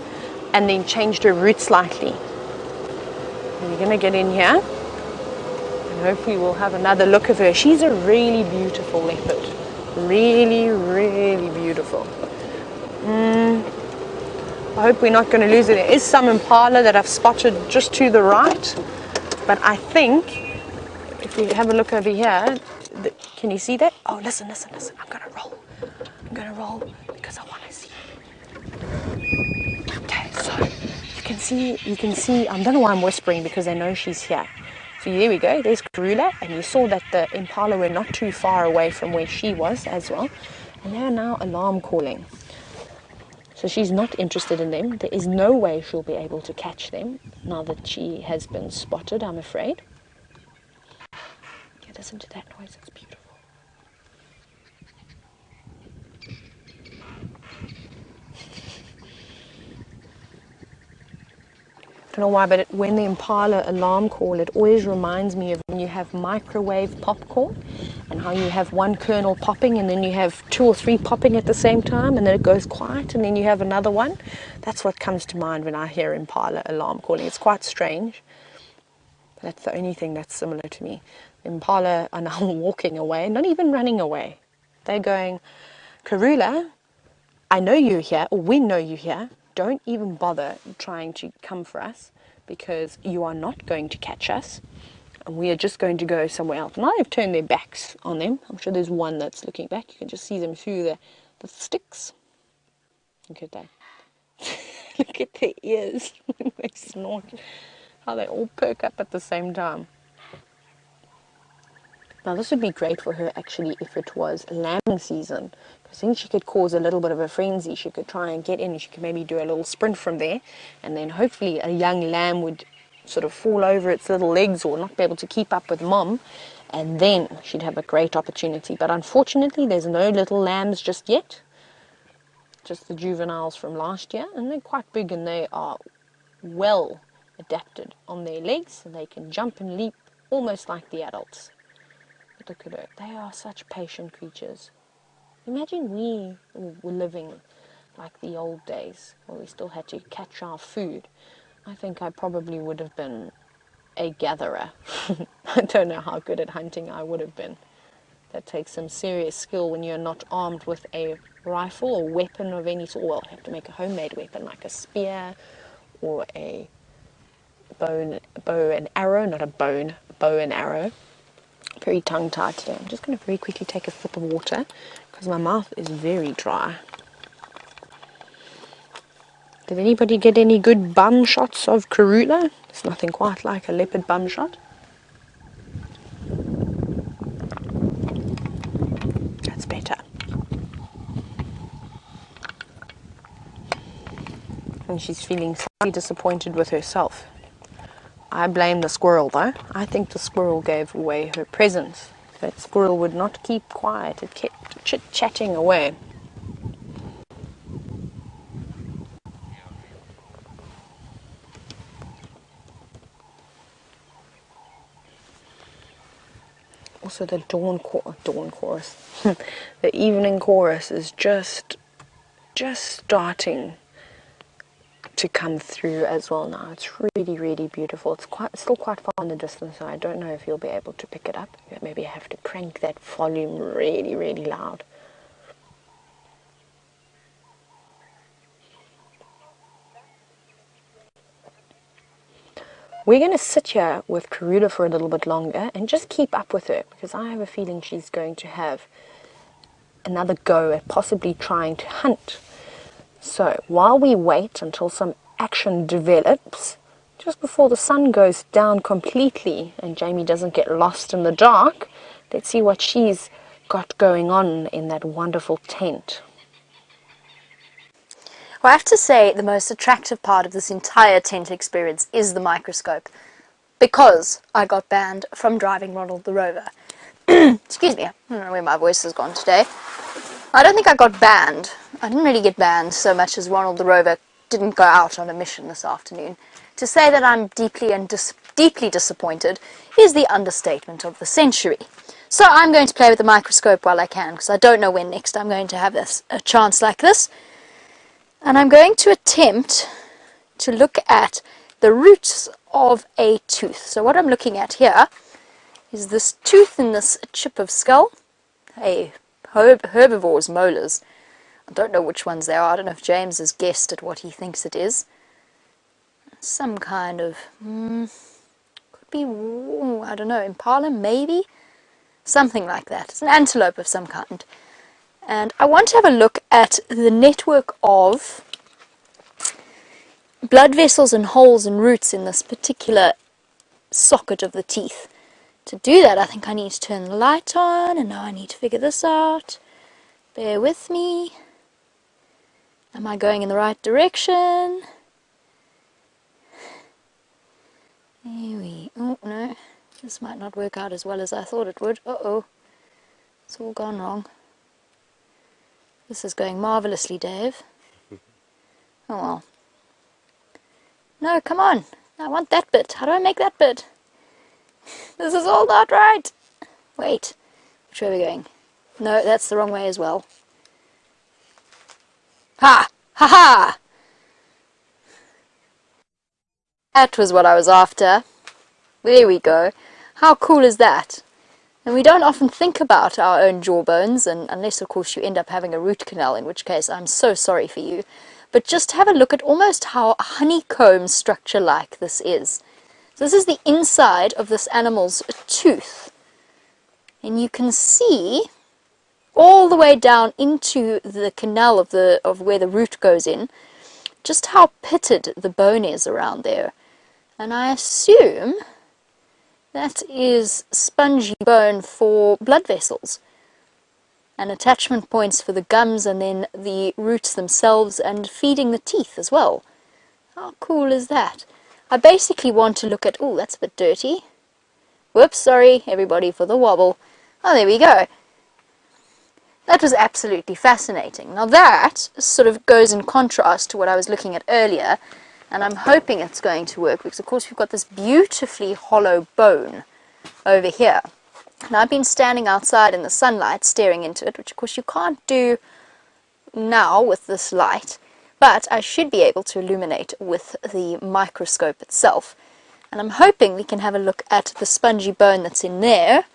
and then changed her route slightly. And we're going to get in here and hopefully we'll have another look of her. She's a really beautiful leopard. Really, really beautiful. I hope we're not going to lose it. There is some Impala that I've spotted just to the right, but I think if we have a look over here, can you see that? Oh, listen. I'm going to roll because I want to see. Okay, so you can see, I don't know why I'm whispering because I know she's here. So there we go, there's Karula, and you saw that the Impala were not too far away from where she was as well. And they are now alarm calling. So she's not interested in them. There is no way she'll be able to catch them now that she has been spotted, I'm afraid. Okay, listen to that noise, it's beautiful. I don't know why, but when the Impala alarm call, it always reminds me of when you have microwave popcorn and how you have one kernel popping and then you have 2 or 3 popping at the same time and then it goes quiet and then you have another one. That's what comes to mind when I hear Impala alarm calling. It's quite strange. That's the only thing that's similar to me. Impala are now walking away, not even running away. They're going, Karula, I know you're here, or we know you're here. Don't even bother trying to come for us because you are not going to catch us. And we are just going to go somewhere else. Now they've turned their backs on them. I'm sure there's one that's looking back. You can just see them through the sticks. Look at that. Look at their ears when they snort. How they all perk up at the same time. Now this would be great for her actually if it was lambing season. Because then she could cause a little bit of a frenzy. She could try and get in. She could maybe do a little sprint from there. And then hopefully a young lamb would sort of fall over its little legs or not be able to keep up with mom. And then she'd have a great opportunity. But unfortunately there's no little lambs just yet. Just the juveniles from last year. And they're quite big and they are well adapted on their legs. And they can jump and leap almost like the adults. But look at her. They are such patient creatures. Imagine we were living like the old days where we still had to catch our food. I think I probably would have been a gatherer. I don't know how good at hunting I would have been. That takes some serious skill when you're not armed with a rifle or weapon of any sort. Well, you have to make a homemade weapon like a spear or a bow and arrow, not a bow and arrow. very tongue-tied today. I'm just going to very quickly take a sip of water because my mouth is very dry. Did anybody get any good bum shots of Karula? It's nothing quite like a leopard bum shot. That's better. And she's feeling slightly disappointed with herself. I blame the squirrel though. I think the squirrel gave away her presence. That squirrel would not keep quiet. It kept chit-chatting away. Also the dawn chorus. The evening chorus is just starting to come through as well now. It's really, really beautiful. It's still quite far in the distance, so I don't know if you'll be able to pick it up. Maybe I have to crank that volume really, really loud. We're going to sit here with Karula for a little bit longer and just keep up with her, because I have a feeling she's going to have another go at possibly trying to hunt. So while we wait until some action develops, just before the sun goes down completely and Jamie doesn't get lost in the dark, let's see what she's got going on in that wonderful tent. Well, I have to say the most attractive part of this entire tent experience is the microscope, because I got banned from driving Ronald the Rover. Excuse me, I don't know where my voice has gone today. I don't think I got banned. I didn't really get banned so much as Ronald the Rover didn't go out on a mission this afternoon. To say that I'm deeply disappointed is the understatement of the century. So I'm going to play with the microscope while I can, because I don't know when next I'm going to have a chance like this. And I'm going to attempt to look at the roots of a tooth. So what I'm looking at here is this tooth in this chip of skull, a herbivore's molars. I don't know which ones they are. I don't know if James has guessed at what he thinks it is. Some kind of, could be, I don't know, Impala maybe? Something like that. It's an antelope of some kind. And I want to have a look at the network of blood vessels and holes and roots in this particular socket of the teeth. To do that, I think I need to turn the light on, and now I need to figure this out. Bear with me. Am I going in the right direction? Oh no, this might not work out as well as I thought it would. Uh-oh, it's all gone wrong. This is going marvellously, Dave. Oh well. No, come on. I want that bit. How do I make that bit? This is all not right. Wait, which way are we going? No, that's the wrong way as well. Ha! Ha ha! That was what I was after. There we go. How cool is that? And we don't often think about our own jawbones, and unless of course you end up having a root canal, in which case I'm so sorry for you. But just have a look at almost how honeycomb structure like this is. So this is the inside of this animal's tooth. And you can see all the way down into the canal of where the root goes in, just how pitted the bone is around there. And I assume that is spongy bone for blood vessels, and attachment points for the gums, and then the roots themselves, and feeding the teeth as well. How cool is that? I basically want to look at... oh, that's a bit dirty. Whoops, sorry everybody for the wobble. Oh, there we go. That was absolutely fascinating. Now that sort of goes in contrast to what I was looking at earlier, and I'm hoping it's going to work, because of course we've got this beautifully hollow bone over here. And I've been standing outside in the sunlight staring into it, which of course you can't do now with this light, but I should be able to illuminate with the microscope itself. And I'm hoping we can have a look at the spongy bone that's in there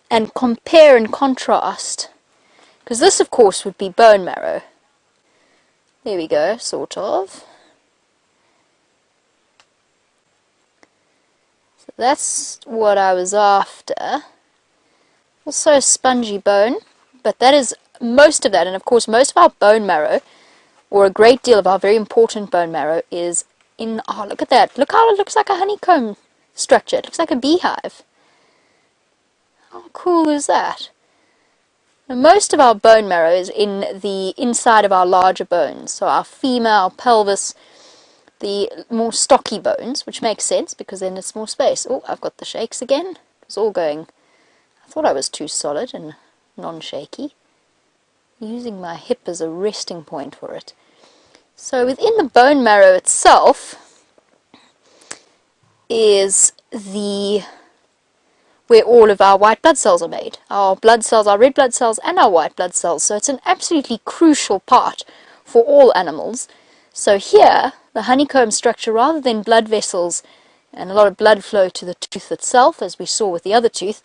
and compare and contrast, because this of course would be bone marrow. There we go, sort of. So that's what I was after. Also a spongy bone, but that is most of that, and of course most of our bone marrow, or a great deal of our very important bone marrow, is in, oh look at that, look how it looks like a honeycomb structure, it looks like a beehive. How cool is that? And most of our bone marrow is in the inside of our larger bones, so our femur, our pelvis, the more stocky bones, which makes sense because then it's more space. Oh, I've got the shakes again. It's all going. I thought I was too solid and non-shaky. Using my hip as a resting point for it. So within the bone marrow itself is where all of our white blood cells are made. Our blood cells, our red blood cells and our white blood cells. So it's an absolutely crucial part for all animals. So here, the honeycomb structure, rather than blood vessels and a lot of blood flow to the tooth itself, as we saw with the other tooth,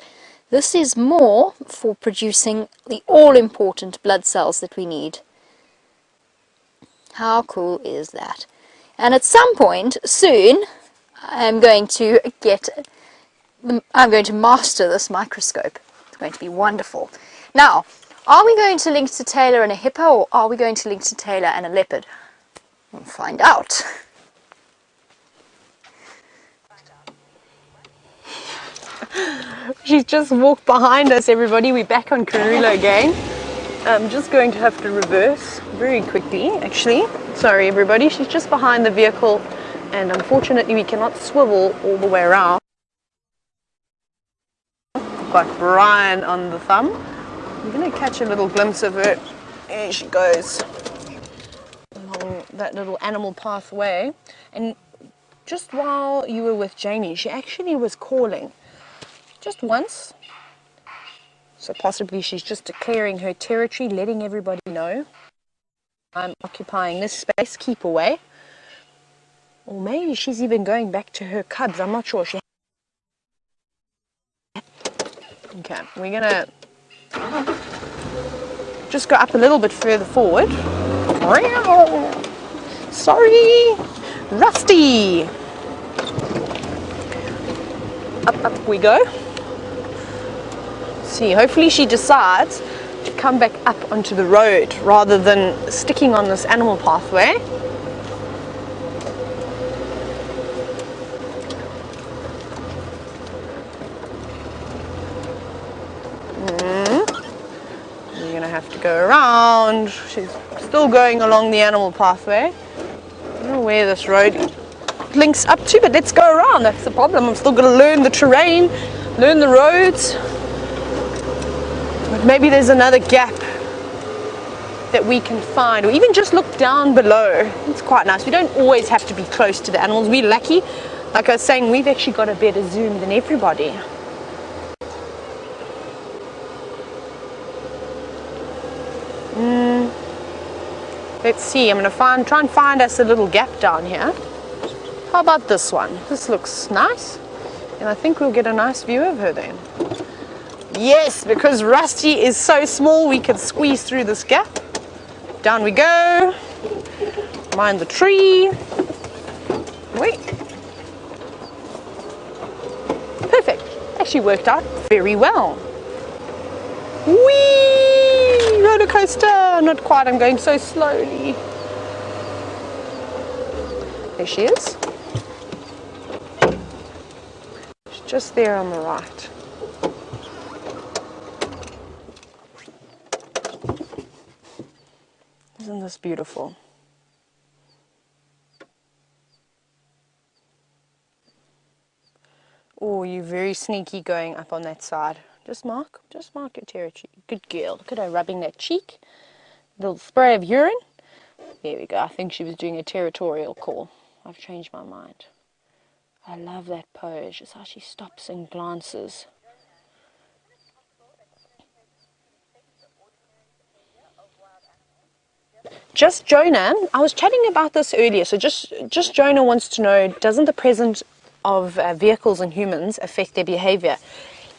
this is more for producing the all-important blood cells that we need. How cool is that? And at some point soon, I'm going to master this microscope. It's going to be wonderful. Now, are we going to link to Taylor and a hippo, or are we going to link to Taylor and a leopard? We'll find out. She's just walked behind us, everybody. We're back on Karula again. I'm just going to have to reverse very quickly, actually. Sorry, everybody. She's just behind the vehicle, and unfortunately we cannot swivel all the way around. I've got Brian on the thumb. I'm going to catch a little glimpse of her. There she goes. Along that little animal pathway. And just while you were with Jamie, she actually was calling. Just once. So possibly she's just declaring her territory, letting everybody know I'm occupying this space, keep away. Or maybe she's even going back to her cubs, I'm not sure. Okay, we're gonna just go up a little bit further forward. Sorry, Rusty. Up we go. See, hopefully she decides to come back up onto the road rather than sticking on this animal pathway. You're gonna have to go around. She's still going along the animal pathway. I don't know where this road links up to, but let's go around. That's the problem. I'm still gonna learn the terrain, learn the roads. But maybe there's another gap that we can find, or even just look down below. It's quite nice. We don't always have to be close to the animals. We're lucky. Like I was saying, we've actually got a better zoom than everybody. Let's see. I'm going to try and find us a little gap down here. How about this one? This looks nice. And I think we'll get a nice view of her then. Yes, because Rusty is so small, we can squeeze through this gap. Down we go. Mind the tree. Wait. Perfect. Actually worked out very well. Whee! Roller coaster. Not quite. I'm going so slowly. There she is. She's just there on the right. Isn't this beautiful? Oh, you're very sneaky going up on that side. Just mark your territory. Good girl. Look at her rubbing that cheek. Little spray of urine. There we go. I think she was doing a territorial call. I've changed my mind. I love that pose. Just how she stops and glances. Just Jonah, I was chatting about this earlier, so just Jonah wants to know, doesn't the presence of vehicles and humans affect their behavior?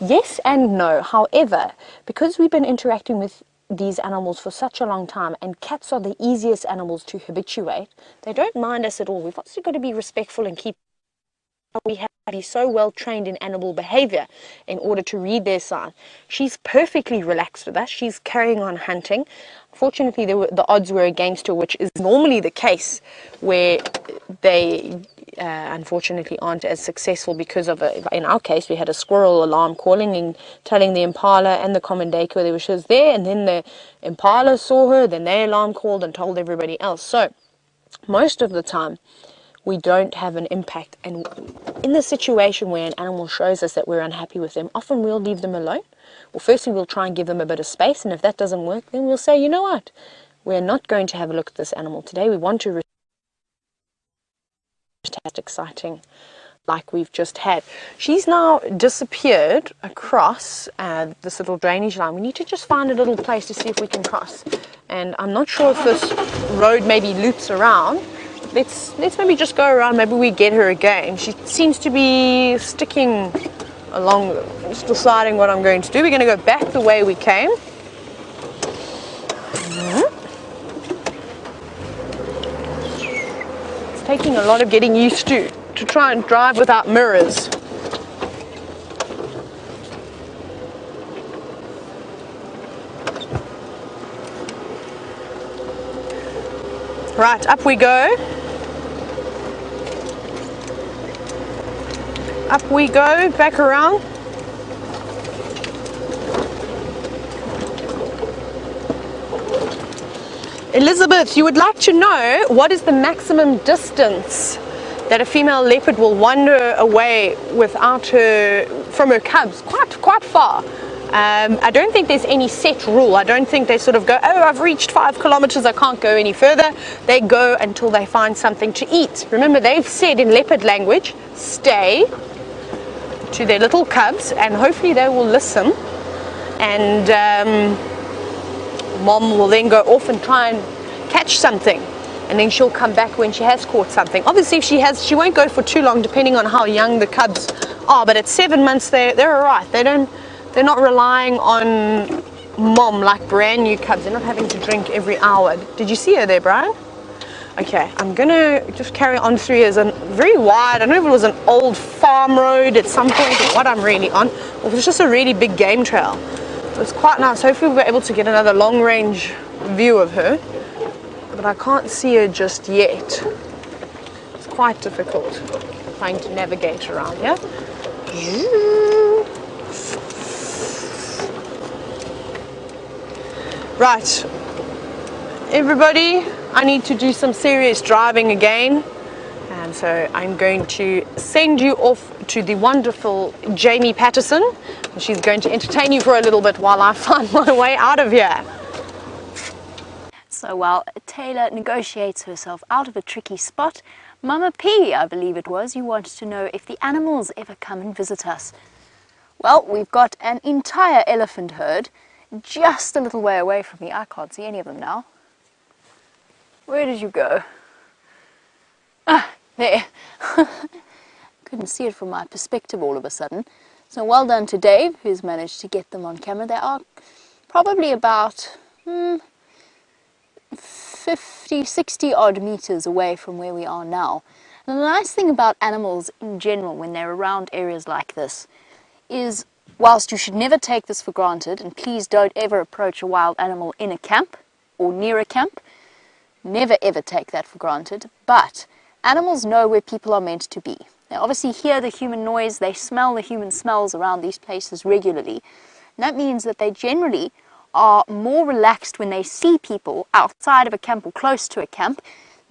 Yes and no. However, because we've been interacting with these animals for such a long time, and cats are the easiest animals to habituate, they don't mind us at all. We've also got to be respectful and keep we have to be so well trained in animal behavior in order to read their sign. She's perfectly relaxed with us. She's carrying on hunting. Fortunately, the odds were against her, which is normally the case where they unfortunately aren't as successful because of in our case, we had a squirrel alarm calling and telling the impala and the common daco that she was there, and then the impala saw her, then their alarm called and told everybody else. So most of the time, we don't have an impact. And in the situation where an animal shows us that we're unhappy with them, often we'll leave them alone. Well, firstly, we'll try and give them a bit of space, and if that doesn't work, then we'll say, you know what, we're not going to have a look at this animal today. We want to fantastic sighting like we've just had. She's now disappeared across this little drainage line. We need to just find a little place to see if we can cross. And I'm not sure if this road maybe loops around. Let's maybe just go around. Maybe we get her again. She seems to be sticking along. I'm just deciding what I'm going to do. We're going to go back the way we came. It's taking a lot of getting used to try and drive without mirrors. Right, up we go. Up we go, back around. Elizabeth, you would like to know what is the maximum distance that a female leopard will wander away without from her cubs? Quite far. I don't think there's any set rule. I don't think they sort of go, oh, I've reached 5 kilometers, I can't go any further. They go until they find something to eat. Remember, they've said in leopard language, stay, to their little cubs, and hopefully they will listen. And mom will then go off and try and catch something. And then she'll come back when she has caught something. Obviously, if she won't go for too long, depending on how young the cubs are. But at 7 months, they're all right. They're not relying on mom like brand new cubs. They're not having to drink every hour. Did you see her there, Brian? Okay, I'm gonna just carry on through here. It's very wide. I don't know if it was an old farm road at some point or what I'm really on. Or if it's just a really big game trail. So it's quite nice. Hopefully we'll be able to get another long range view of her. But I can't see her just yet. It's quite difficult trying to navigate around here. Right, everybody, I need to do some serious driving again. And so I'm going to send you off to the wonderful Jamie Patterson. And she's going to entertain you for a little bit while I find my way out of here. So while Taylor negotiates herself out of a tricky spot, Mama P, I believe it was, you wanted to know if the animals ever come and visit us. Well, we've got an entire elephant herd just a little way away from me. I can't see any of them now. Where did you go? Ah, there. Couldn't see it from my perspective all of a sudden. So well done to Dave, who's managed to get them on camera. They are probably about 50, 60 odd meters away from where we are now. And the nice thing about animals in general when they're around areas like this is, whilst you should never take this for granted, and please don't ever approach a wild animal in a camp or near a camp, never ever take that for granted, but animals know where people are meant to be. They obviously hear the human noise, they smell the human smells around these places regularly. And that means that they generally are more relaxed when they see people outside of a camp or close to a camp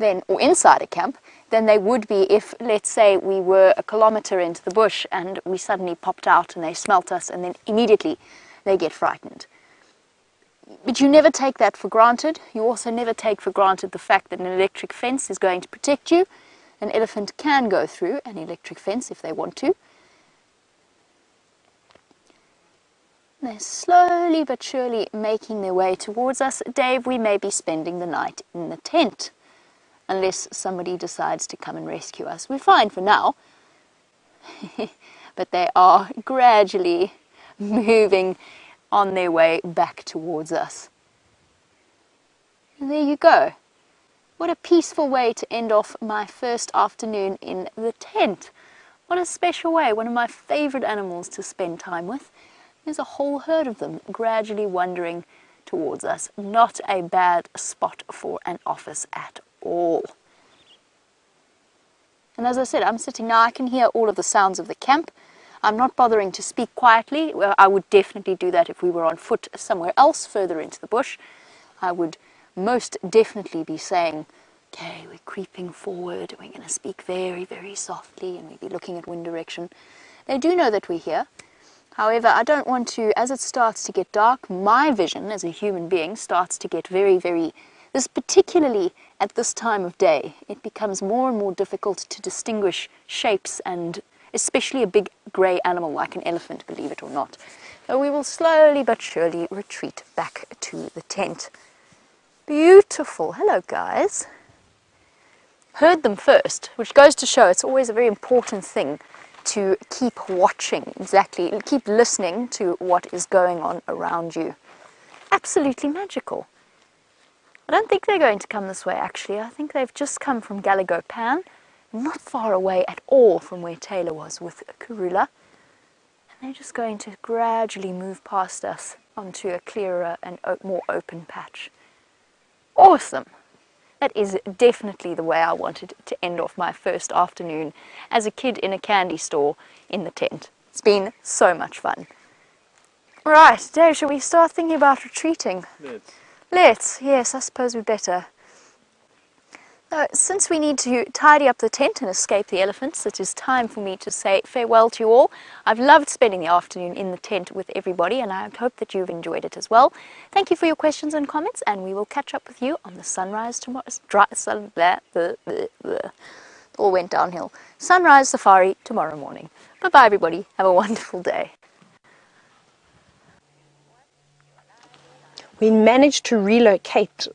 or inside a camp than they would be if, let's say, we were a kilometer into the bush and we suddenly popped out and they smelt us and then immediately they get frightened. But you never take that for granted. You also never take for granted the fact that an electric fence is going to protect you. An elephant can go through an electric fence if they want to. They're slowly but surely making their way towards us. Dave, we may be spending the night in the tent, unless somebody decides to come and rescue us. We're fine for now. But they are gradually moving on their way back towards us. And there you go. What a peaceful way to end off my first afternoon in the tent. What a special way, one of my favorite animals to spend time with. There's a whole herd of them gradually wandering towards us. Not a bad spot for an office at all. And as I said, I'm sitting now, I can hear all of the sounds of the camp. I'm not bothering to speak quietly. Well, I would definitely do that if we were on foot somewhere else further into the bush. I would most definitely be saying, okay, we're creeping forward, we're going to speak very, very softly, and we'd be looking at wind direction. They do know that we're here. However, I don't want to, as it starts to get dark, my vision as a human being starts to get very, very, this particularly at this time of day, it becomes more and more difficult to distinguish shapes, and especially a big grey animal like an elephant, believe it or not. So we will slowly but surely retreat back to the tent. Beautiful. Hello, guys. Heard them first, which goes to show it's always a very important thing to keep watching, exactly, keep listening to what is going on around you. Absolutely magical. I don't think they're going to come this way, actually. I think they've just come from Galago Pan, not far away at all from where Taylor was with Karula. And they're just going to gradually move past us onto a clearer and more open patch. Awesome! That is definitely the way I wanted to end off my first afternoon as a kid in a candy store in the tent. It's been so much fun. Right, Dave, shall we start thinking about retreating? Let's, yes, I suppose we better. Since we need to tidy up the tent and escape the elephants, it is time for me to say farewell to you all. I've loved spending the afternoon in the tent with everybody, and I hope that you've enjoyed it as well. Thank you for your questions and comments, and we will catch up with you on the sunrise tomorrow. All went downhill. Sunrise safari tomorrow morning. Bye-bye, everybody. Have a wonderful day. We managed to relocate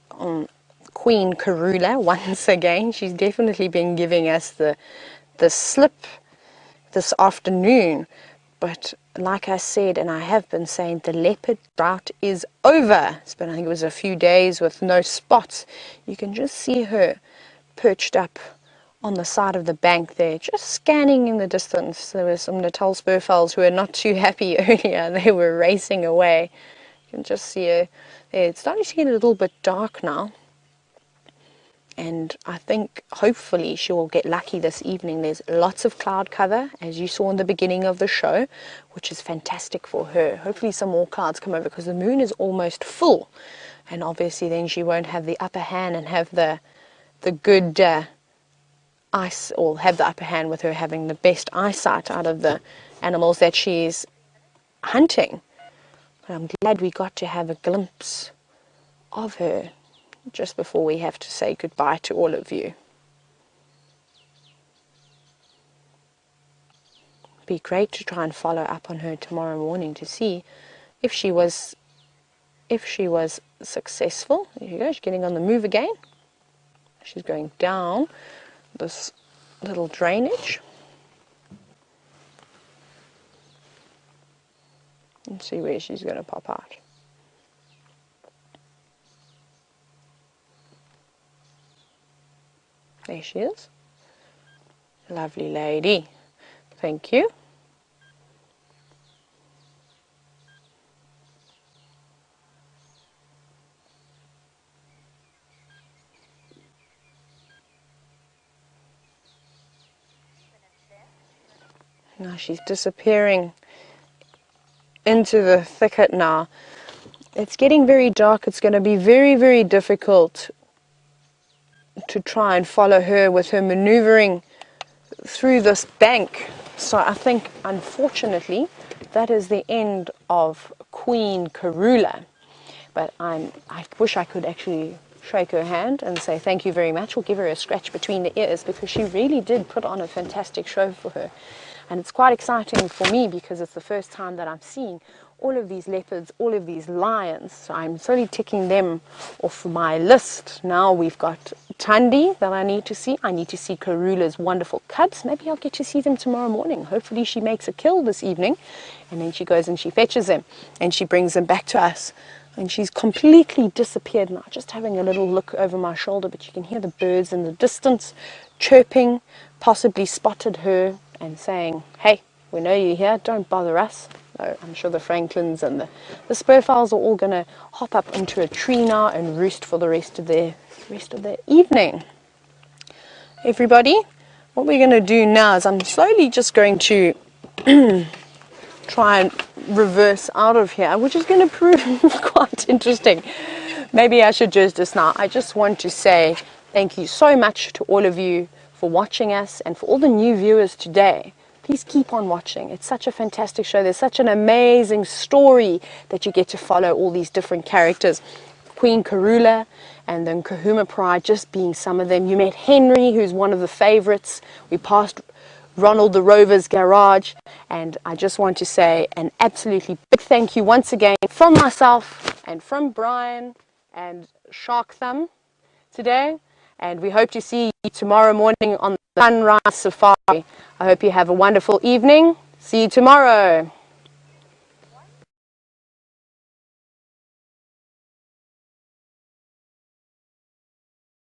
Queen Karula once again. She's definitely been giving us the slip this afternoon. But like I said, and I have been saying, the leopard drought is over. It's been, I think it was a few days with no spots. You can just see her perched up on the side of the bank there, just scanning in the distance. There were some Natal spurfowl who were not too happy earlier. They were racing away. You can just see her there. It's starting to get a little bit dark now. And I think hopefully she will get lucky this evening. There's lots of cloud cover, as you saw in the beginning of the show, which is fantastic for her. Hopefully some more clouds come over because the moon is almost full. And obviously then she won't have the upper hand and have the good ice, or have the upper hand with her having the best eyesight out of the animals that she's hunting. But I'm glad we got to have a glimpse of her just before we have to say goodbye to all of you. It'd be great to try and follow up on her tomorrow morning to see if she was successful. There you go, she's getting on the move again. She's going down this little drainage. And see where she's going to pop out. There she is. Lovely lady. Thank you. Now she's disappearing into the thicket now. It's getting very dark. It's going to be very, very difficult to try and follow her with her maneuvering through this bank. So I think, unfortunately, that is the end of Queen Karula. But I wish I could actually shake her hand and say thank you very much, or give her a scratch between the ears, because she really did put on a fantastic show for her. And it's quite exciting for me because it's the first time that I'm seeing all of these leopards, all of these lions. So I'm slowly ticking them off my list. Now we've got Thandi that I need to see. I need to see Karula's wonderful cubs. Maybe I'll get to see them tomorrow morning. Hopefully she makes a kill this evening. And then she goes and she fetches them and she brings them back to us. And she's completely disappeared now. Just having a little look over my shoulder, but you can hear the birds in the distance chirping, possibly spotted her and saying, hey, we know you're here, don't bother us. So I'm sure the francolins and the spurfowls are all going to hop up into a tree now and roost for the rest of their evening. Everybody, what we're going to do now is I'm slowly just going to try and reverse out of here, which is going to prove quite interesting. Maybe I should just this now. I just want to say thank you so much to all of you for watching us, and for all the new viewers today. Please keep on watching. It's such a fantastic show. There's such an amazing story that you get to follow all these different characters. Queen Karula and the Nkuhuma Pride just being some of them. You met Henry, who's one of the favorites. We passed Ronald the Rover's garage, and I just want to say an absolutely big thank you once again from myself and from Brian and Shark Thumb today, and we hope to see you tomorrow morning on the Sunrise Safari. I hope you have a wonderful evening. See you tomorrow.